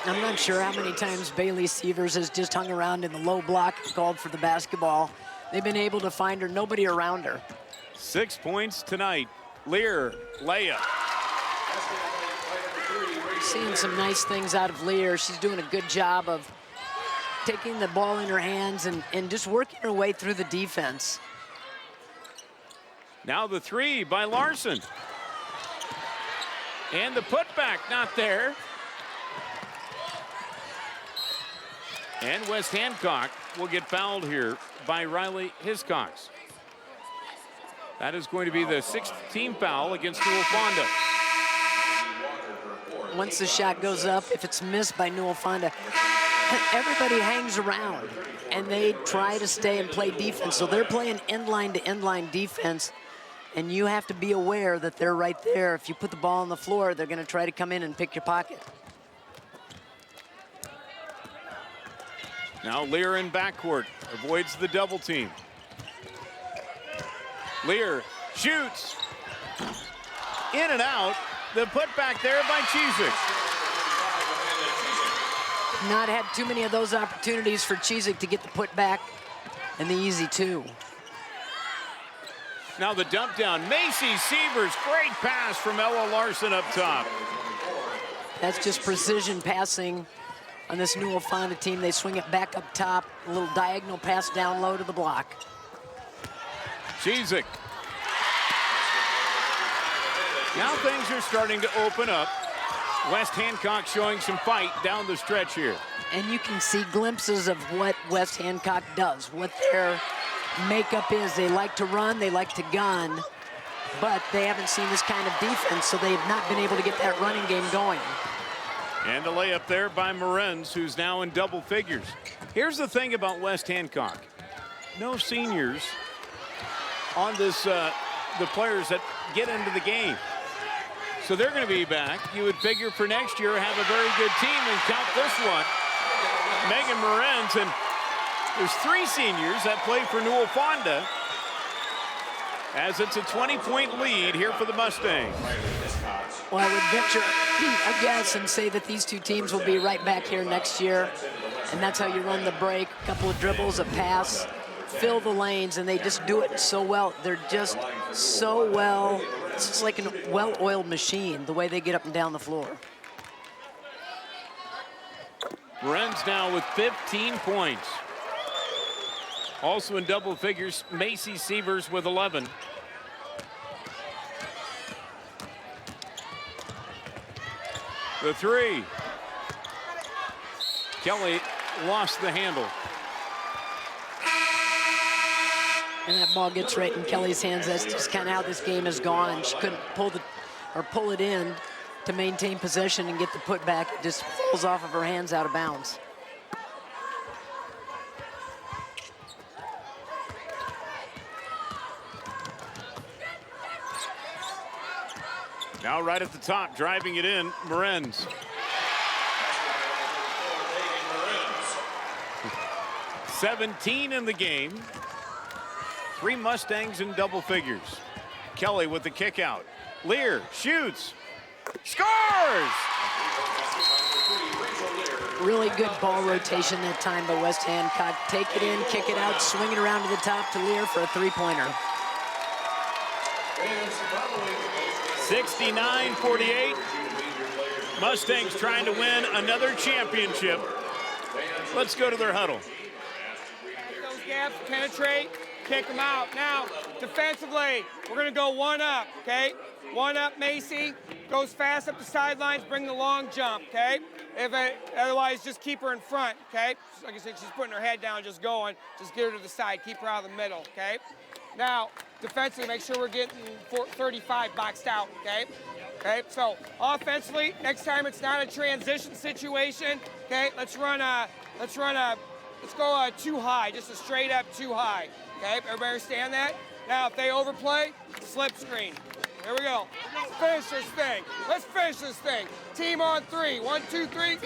I'm not sure how many times Bailey Sievers has just hung around in the low block and called for the basketball. They've been able to find her, nobody around her. 6 points tonight. Lear, layup. Seeing some nice things out of Lear. She's doing a good job of taking the ball in her hands and just working her way through the defense. Now the 3 by Larson. And the putback not there. And West Hancock will get fouled here by Riley Hiscox. That is going to be the 6th team foul against Newell Fonda. Once the shot goes up, if it's missed by Newell Fonda, everybody hangs around and they try to stay and play defense. So they're playing end-line to end-line defense, and you have to be aware that they're right there. If you put the ball on the floor, they're going to try to come in and pick your pocket. Now Lear in backcourt, avoids the double team. Lear shoots. In and out. The putback there by Chizik. Not had too many of those opportunities for Chizik to get the putback and the easy 2. Now the dump down. Macy Sievers, great pass from Ella Larson up top. That's just precision passing on this Newell Fonda team. They swing it back up top, a little diagonal pass down low to the block. Chizik. Now things are starting to open up. West Hancock showing some fight down the stretch here. And you can see glimpses of what West Hancock does, what their makeup is. They like to run, they like to gun, but they haven't seen this kind of defense, so they have not been able to get that running game going. And the layup there by Morenz, who's now in double figures. Here's the thing about West Hancock. No seniors on this, the players that get into the game. So they're going to be back. You would figure for next year have a very good team, and count this one. Megan Morenz, and there's 3 seniors that play for Newell Fonda, as it's a 20-point lead here for the Mustangs. Well, I would venture a guess and say that these 2 teams will be right back here next year, and that's how you run the break. A couple of dribbles, a pass, fill the lanes, and they just do it so well. They're just so well. It's just like a well-oiled machine, the way they get up and down the floor. Morenz now with 15 points. Also in double figures, Macy Sievers with 11. The 3. Kelly lost the handle. And that ball gets right in Kelly's hands. That's just kind of how this game has gone. She couldn't pull it in to maintain possession and get the putback. It just falls off of her hands out of bounds. Now right at the top, driving it in, Morenz. 17 in the game. 3 Mustangs in double figures. Kelly with the kick out. Lear shoots. Scores! Really good ball rotation that time by West Hancock. Take it in, kick it out, swing it around to the top to Lear for a 3-pointer. 69-48. Mustangs trying to win another championship. Let's go to their huddle. Those gaps, penetrate, kick them out. Now, defensively, we're going to go 1 up, okay? 1 up, Macy. Goes fast up the sidelines, bring the long jump, okay? Otherwise, just keep her in front, okay? Like I said, she's putting her head down, just going. Just get her to the side, keep her out of the middle, okay? Now, defensively, make sure we're getting 35 boxed out, okay? Okay, so offensively, next time it's not a transition situation, okay? Let's go too high, just a straight up too high, okay? Everybody understand that? Now, if they overplay, slip screen. Here we go. Let's finish this thing. Let's finish this thing. Team on 3. 1, 2, 3.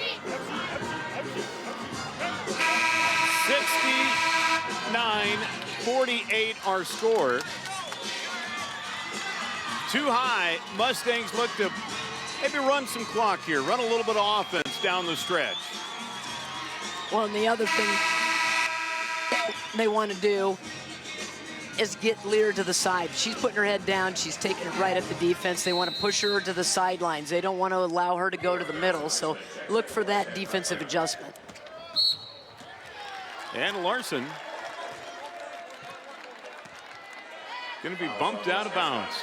69-48 our score. Too high. Mustangs look to maybe run some clock here, run a little bit of offense down the stretch. Well, and the other thing they want to do is get Lear to the side. She's putting her head down. She's taking it right at the defense. They want to push her to the sidelines. They don't want to allow her to go to the middle, so look for that defensive adjustment. And Larson going to be bumped out of bounds.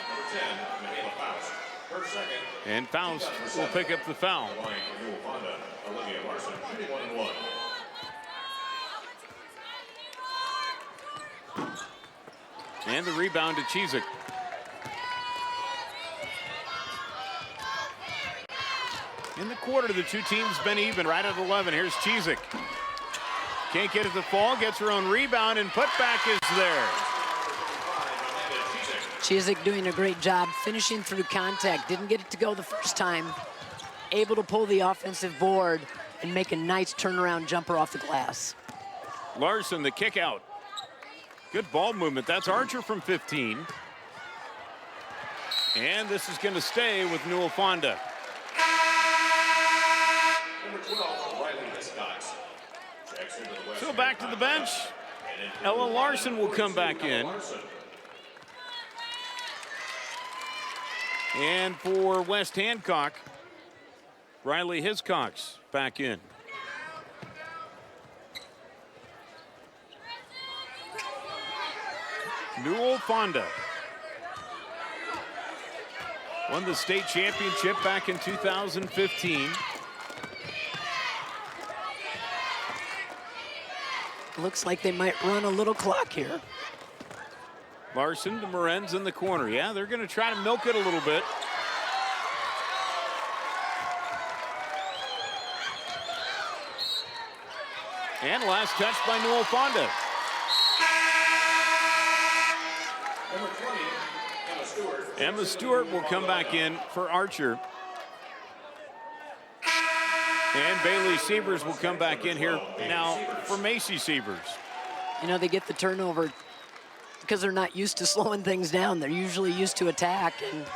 And Faust will pick up the foul. And the rebound to Chizik. In the quarter, the two teams been even right at 11. Here's Chizik. Can't get it to fall, gets her own rebound, and putback is there. Chizik doing a great job finishing through contact. Didn't get it to go the first time. Able to pull the offensive board and make a nice turnaround jumper off the glass. Larson, the kick out. Good ball movement. That's Archer from 15. And this is going to stay with Newell Fonda. So back to the bench. Ella Larson will come back in. And for West Hancock, Riley Hiscox back in. Newell Fonda won the state championship back in 2015. Looks like they might run a little clock here. Larson to Morenz in the corner. Yeah, they're going to try to milk it a little bit. And last touch by Newell Fonda. Number 20, Emma Stewart. Emma Stewart will come back in for Archer. And Bailey Sievers will come back in here now for Macy Sievers. You know, they get the turnover because they're not used to slowing things down. They're usually used to attack, and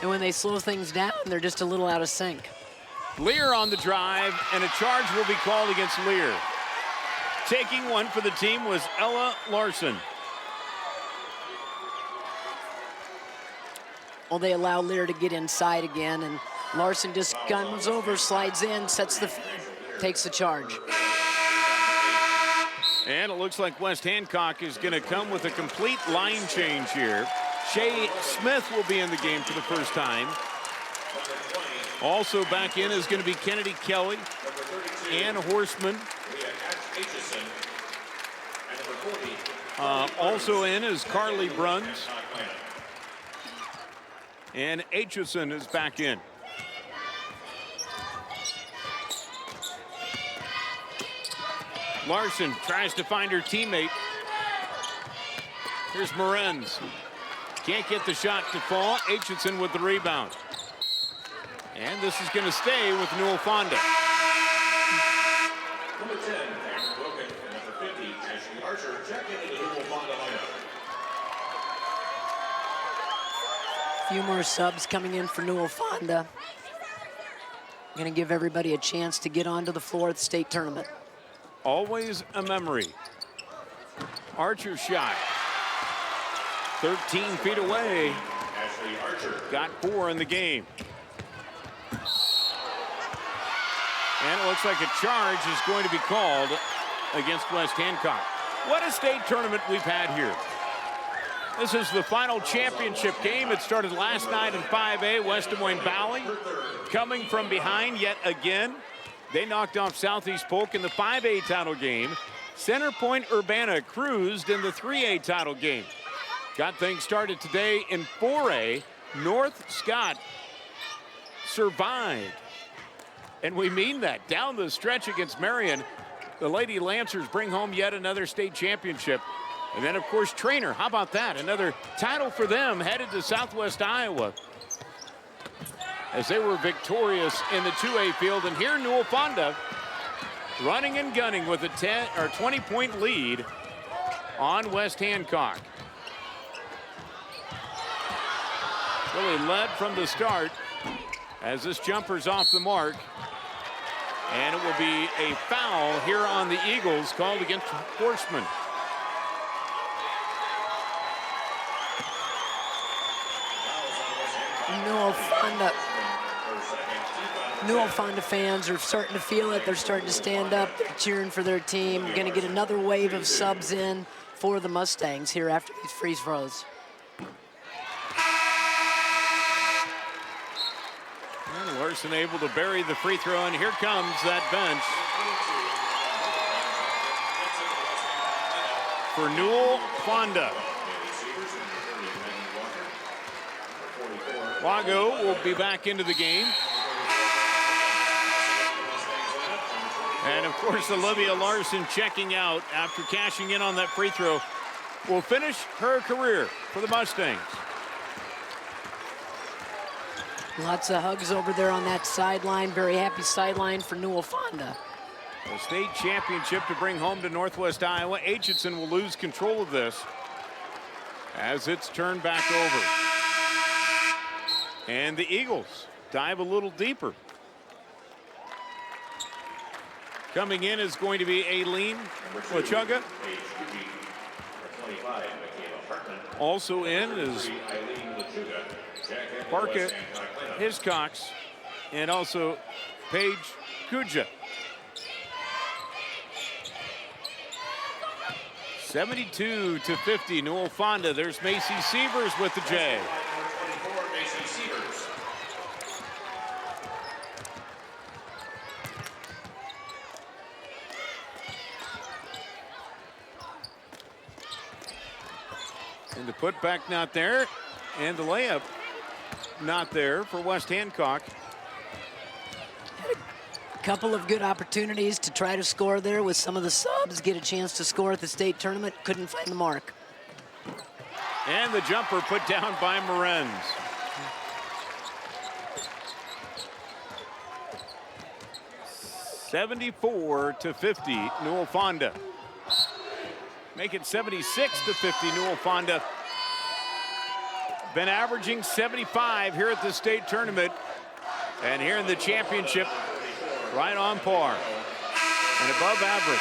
when they slow things down, they're just a little out of sync. Lear on the drive, and a charge will be called against Lear. Taking one for the team was Ella Larson. Well, they allow Lear to get inside again, and Larson just guns over, slides in, sets the feed, takes the charge. And it looks like West Hancock is going to come with a complete line change here. Shay Smith will be in the game for the first time. Also back in is going to be Kennedy Kelly, Ann Horseman. Also in is Carly Bruns. And Aitchison is back in. Larson tries to find her teammate. Here's Morenz. Can't get the shot to fall. Aitchison with the rebound. And this is going to stay with Newell Fonda. Number 10, Cameron Wilkin, and number 50, Ashley Archer, check into the Newell Fonda lineup. A few more subs coming in for Newell Fonda. Going to give everybody a chance to get onto the floor at the state tournament. Always a memory. Archer shot. 13 feet away. Ashley Archer. Got 4 in the game. And it looks like a charge is going to be called against West Hancock. What a state tournament we've had here. This is the final championship game. It started last night in 5A. West Des Moines Valley coming from behind yet again. They knocked off Southeast Polk in the 5A title game. Center Point Urbana cruised in the 3A title game. Got things started today in 4A. North Scott survived. And we mean that. Down the stretch against Marion, the Lady Lancers bring home yet another state championship. And then, of course, Trainer. How about that? Another title for them headed to Southwest Iowa as they were victorious in the 2A field. And here, Newell Fonda running and gunning with a 20-point lead on West Hancock. Really led from the start as this jumper's off the mark. And it will be a foul here on the Eagles called against Horseman. Newell Fonda fans are starting to feel it. They're starting to stand up. They're cheering for their team. We're going to get another wave of subs in for the Mustangs here after these free throws. And Larson able to bury the free throw, and here comes that bench for Newell Fonda. Wago will be back into the game. And of course, Olivia Larson checking out after cashing in on that free throw will finish her career for the Mustangs. Lots of hugs over there on that sideline. Very happy sideline for Newell Fonda. A state championship to bring home to Northwest Iowa. Aitchison will lose control of this as it's turned back over. And the Eagles dive a little deeper. Coming in is going to be Aileen Lachuga. Also in is Parka Hiscox and also Paige Kuja. 72-50, Newell Fonda. There's Macy Sievers with the J. And the putback not there, and the layup not there for West Hancock. A couple of good opportunities to try to score there with some of the subs, get a chance to score at the state tournament, couldn't find the mark. And the jumper put down by Morenz. (74-50), Newell Fonda. Make it 76-50, Newell Fonda. Been averaging 75 here at the state tournament. And here in the championship, right on par and above average.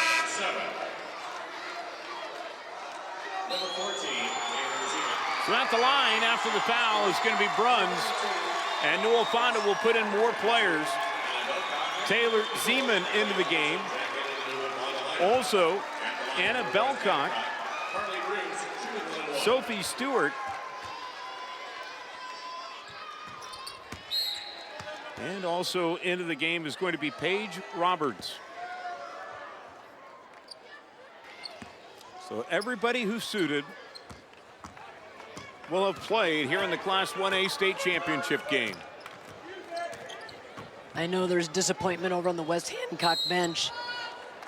So at the line after the foul is going to be Bruns. And Newell Fonda will put in more players. Taylor Zeman into the game. Also, Anna Belcock, Sophie Stewart, and also into the game is going to be Paige Roberts. So everybody who suited will have played here in the Class 1A state championship game. I know there's disappointment over on the West Hancock bench,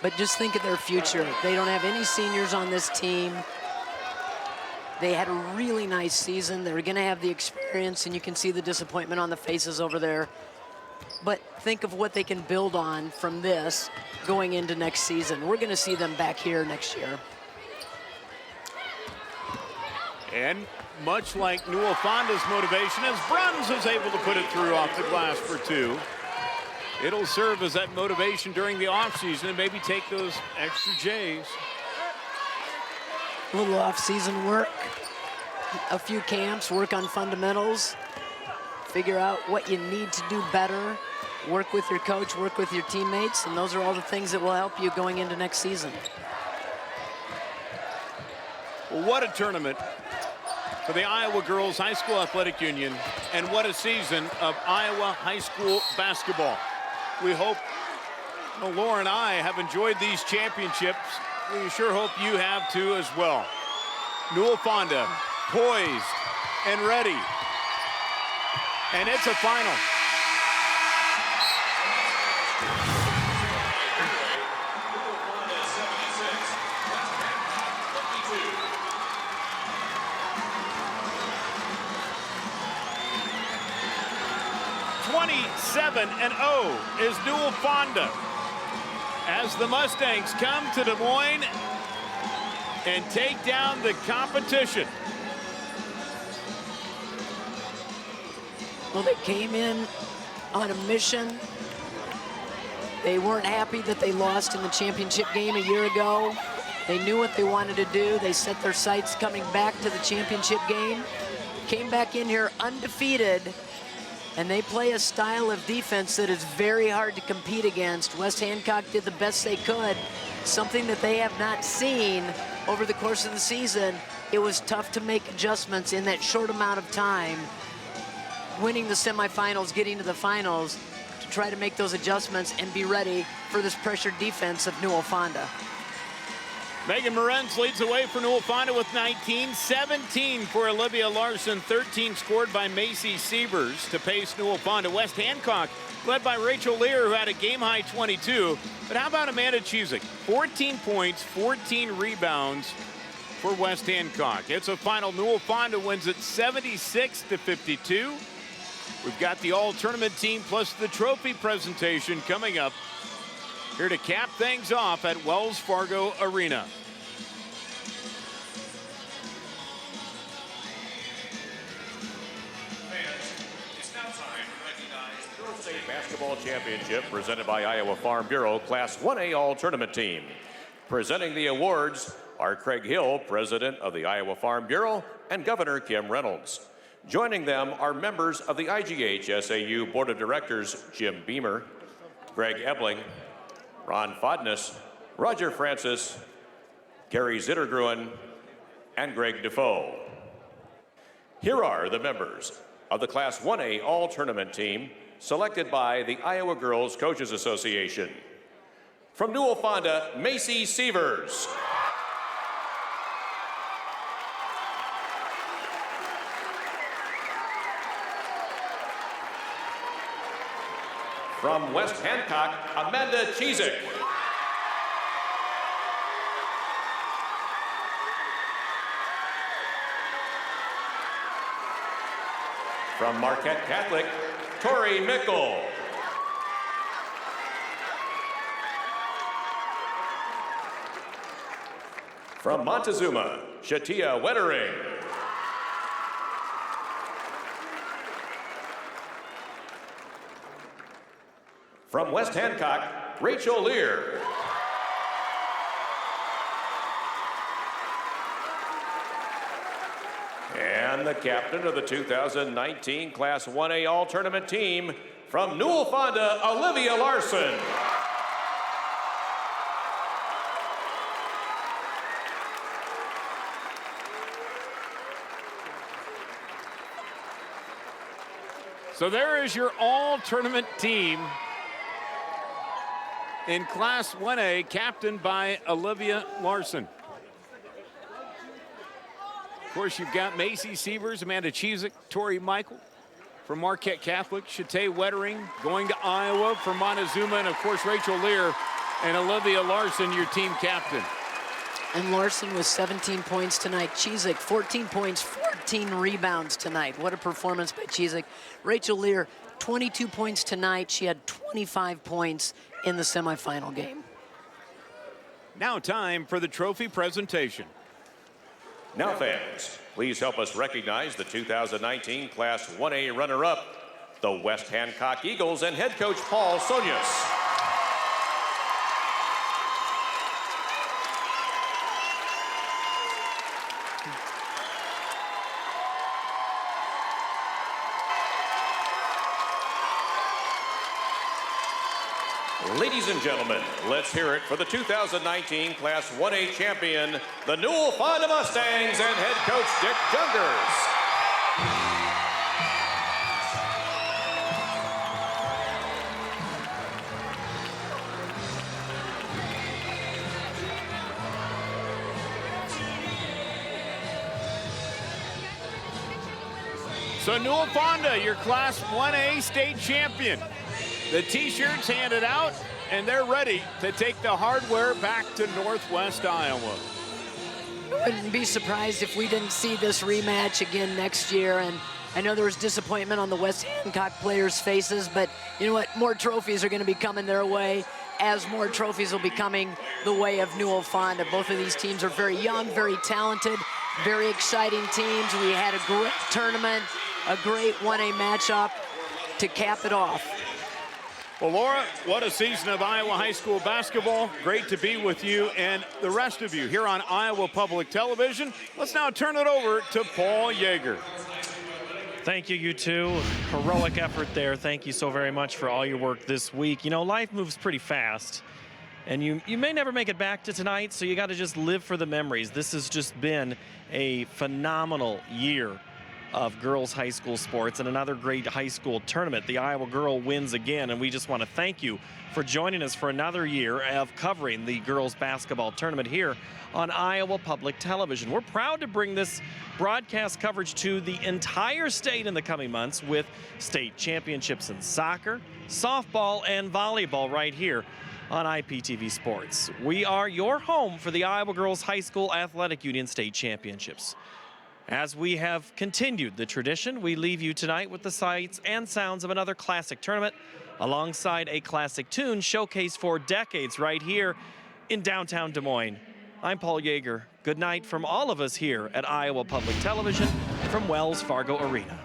but just think of their future. They don't have any seniors on this team. They had a really nice season. They're going to have the experience, and you can see the disappointment on the faces over there but think of what they can build on from this going into next season. We're going to see them back here next year. And much like Newell Fonda's motivation, as Bruns is able to put it through off the glass for 2, it'll serve as that motivation during the offseason and maybe take those extra J's. A little off-season work, a few camps, work on fundamentals, figure out what you need to do better, work with your coach, work with your teammates, and those are all the things that will help you going into next season. Well, what a tournament for the Iowa Girls High School Athletic Union, and what a season of Iowa high school basketball. We hope, Laura and I have enjoyed these championships. We sure hope you have too as well. Newell Fonda poised and ready. And it's a final. (27-0) is Newell Fonda as the Mustangs come to Des Moines and take down the competition. Well, they came in on a mission. They weren't happy that they lost in the championship game a year ago. They knew what they wanted to do. They set their sights coming back to the championship game. Came back in here undefeated, and they play a style of defense that is very hard to compete against. West Hancock did the best they could, something that they have not seen over the course of the season. It was tough to make adjustments in that short amount of time, winning the semifinals, getting to the finals, to try to make those adjustments and be ready for this pressured defense of Newell Fonda. Megan Morenz leads the way for Newell Fonda with 19, 17 for Olivia Larson, 13 scored by Macy Sievers to pace Newell Fonda. West Hancock led by Rachel Lear, who had a game-high 22. But how about Amanda Chizik? 14 points, 14 rebounds for West Hancock. It's a final. Newell Fonda wins it 76-52. We've got the all-tournament team plus the trophy presentation coming up here to cap things off at Wells Fargo Arena. It's now time to recognize the Girls State Basketball Championship presented by Iowa Farm Bureau Class 1A All-Tournament Team. Presenting the awards are Craig Hill, President of the Iowa Farm Bureau, and Governor Kim Reynolds. Joining them are members of the IGH SAU Board of Directors, Jim Beamer, Greg Ebling, Ron Fodness, Roger Francis, Gary Zittergruen, and Greg Defoe. Here are the members of the Class 1A All-Tournament Team selected by the Iowa Girls Coaches Association. From Newell Fonda, Macy Sievers. From West Hancock, Amanda Chizik. From Marquette Catholic, Tori Mickle. From Montezuma, Shatia Wettering. From West Hancock, Rachel Lear. And the captain of the 2019 Class 1A All-Tournament team from Newell Fonda, Olivia Larson. So there is your all-tournament team in Class 1A, captained by Olivia Larson. Of course, you've got Macy Sievers, Amanda Chizik, Tori Michael from Marquette Catholic, Shatia Wettering going to Iowa from Montezuma, and of course, Rachel Lear and Olivia Larson, your team captain. And Larson with 17 points tonight. Chizik, 14 points, 14 rebounds tonight. What a performance by Chizik. Rachel Lear, 22 points tonight. She had 25 points in the semifinal game. Now time for the trophy presentation. Now, fans, please help us recognize the 2019 Class 1A runner-up, the West Hancock Eagles, and head coach Paul Sonius. Ladies and gentlemen, let's hear it for the 2019 Class 1A champion, the Newell Fonda Mustangs, and head coach Dick Jungers. So Newell Fonda, your Class 1A state champion. The t-shirts handed out, and they're ready to take the hardware back to Northwest Iowa. Wouldn't be surprised if we didn't see this rematch again next year. And I know there was disappointment on the West Hancock players' faces, but you know what? More trophies are going to be coming their way, as more trophies will be coming the way of Newell Fonda. Both of these teams are very young, very talented, very exciting teams. We had a great tournament, a great 1A matchup to cap it off. Well, Laura, what a season of Iowa high school basketball. Great to be with you and the rest of you here on Iowa Public Television. Let's now turn it over to Paul Yeager. Thank you, you two. Heroic effort there. Thank you so very much for all your work this week. You know, life moves pretty fast, and you may never make it back to tonight, so you got to just live for the memories. This has just been a phenomenal year of girls high school sports and another great high school tournament. The Iowa girl wins again, and we just want to thank you for joining us for another year of covering the girls basketball tournament here on Iowa Public Television. We're proud to bring this broadcast coverage to the entire state in the coming months with state championships in soccer, softball, and volleyball right here on IPTV Sports. We are your home for the Iowa Girls High School Athletic Union State Championships. As we have continued the tradition, we leave you tonight with the sights and sounds of another classic tournament alongside a classic tune showcased for decades right here in downtown Des Moines. I'm Paul Yeager. Good night from all of us here at Iowa Public Television from Wells Fargo Arena.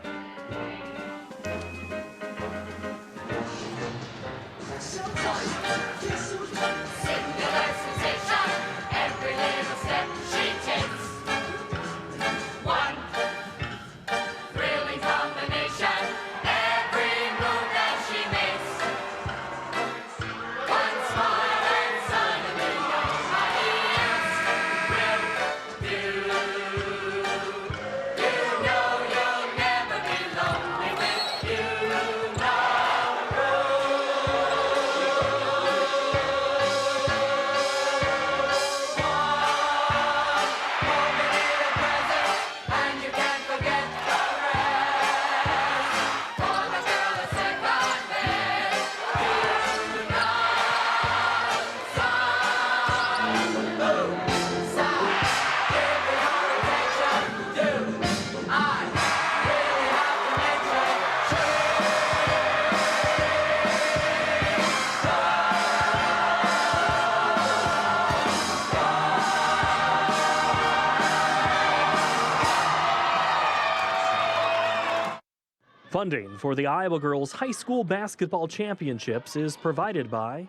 Funding for the Iowa Girls High School Basketball Championships is provided by...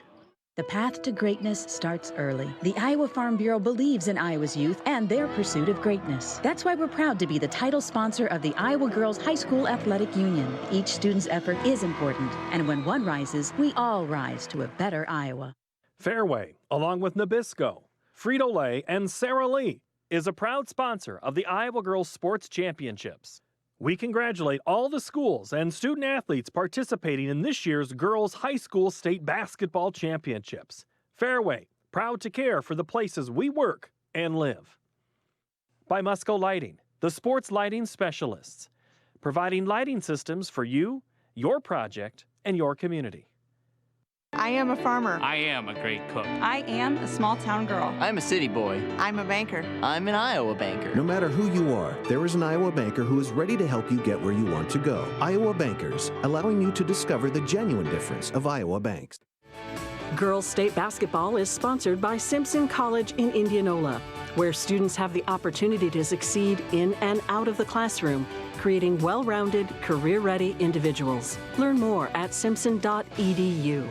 The path to greatness starts early. The Iowa Farm Bureau believes in Iowa's youth and their pursuit of greatness. That's why we're proud to be the title sponsor of the Iowa Girls High School Athletic Union. Each student's effort is important, and when one rises, we all rise to a better Iowa. Fairway, along with Nabisco, Frito-Lay, and Sara Lee, is a proud sponsor of the Iowa Girls Sports Championships. We congratulate all the schools and student athletes participating in this year's Girls High School State Basketball Championships. Fairway, proud to care for the places we work and live. By Musco Lighting, the sports lighting specialists, providing lighting systems for you, your project, and your community. I am a farmer. I am a great cook. I am a small town girl. I'm a city boy. I'm a banker. I'm an Iowa banker. No matter who you are, there is an Iowa banker who is ready to help you get where you want to go. Iowa Bankers, allowing you to discover the genuine difference of Iowa banks. Girls State Basketball is sponsored by Simpson College in Indianola, where students have the opportunity to succeed in and out of the classroom, creating well-rounded, career-ready individuals. Learn more at simpson.edu.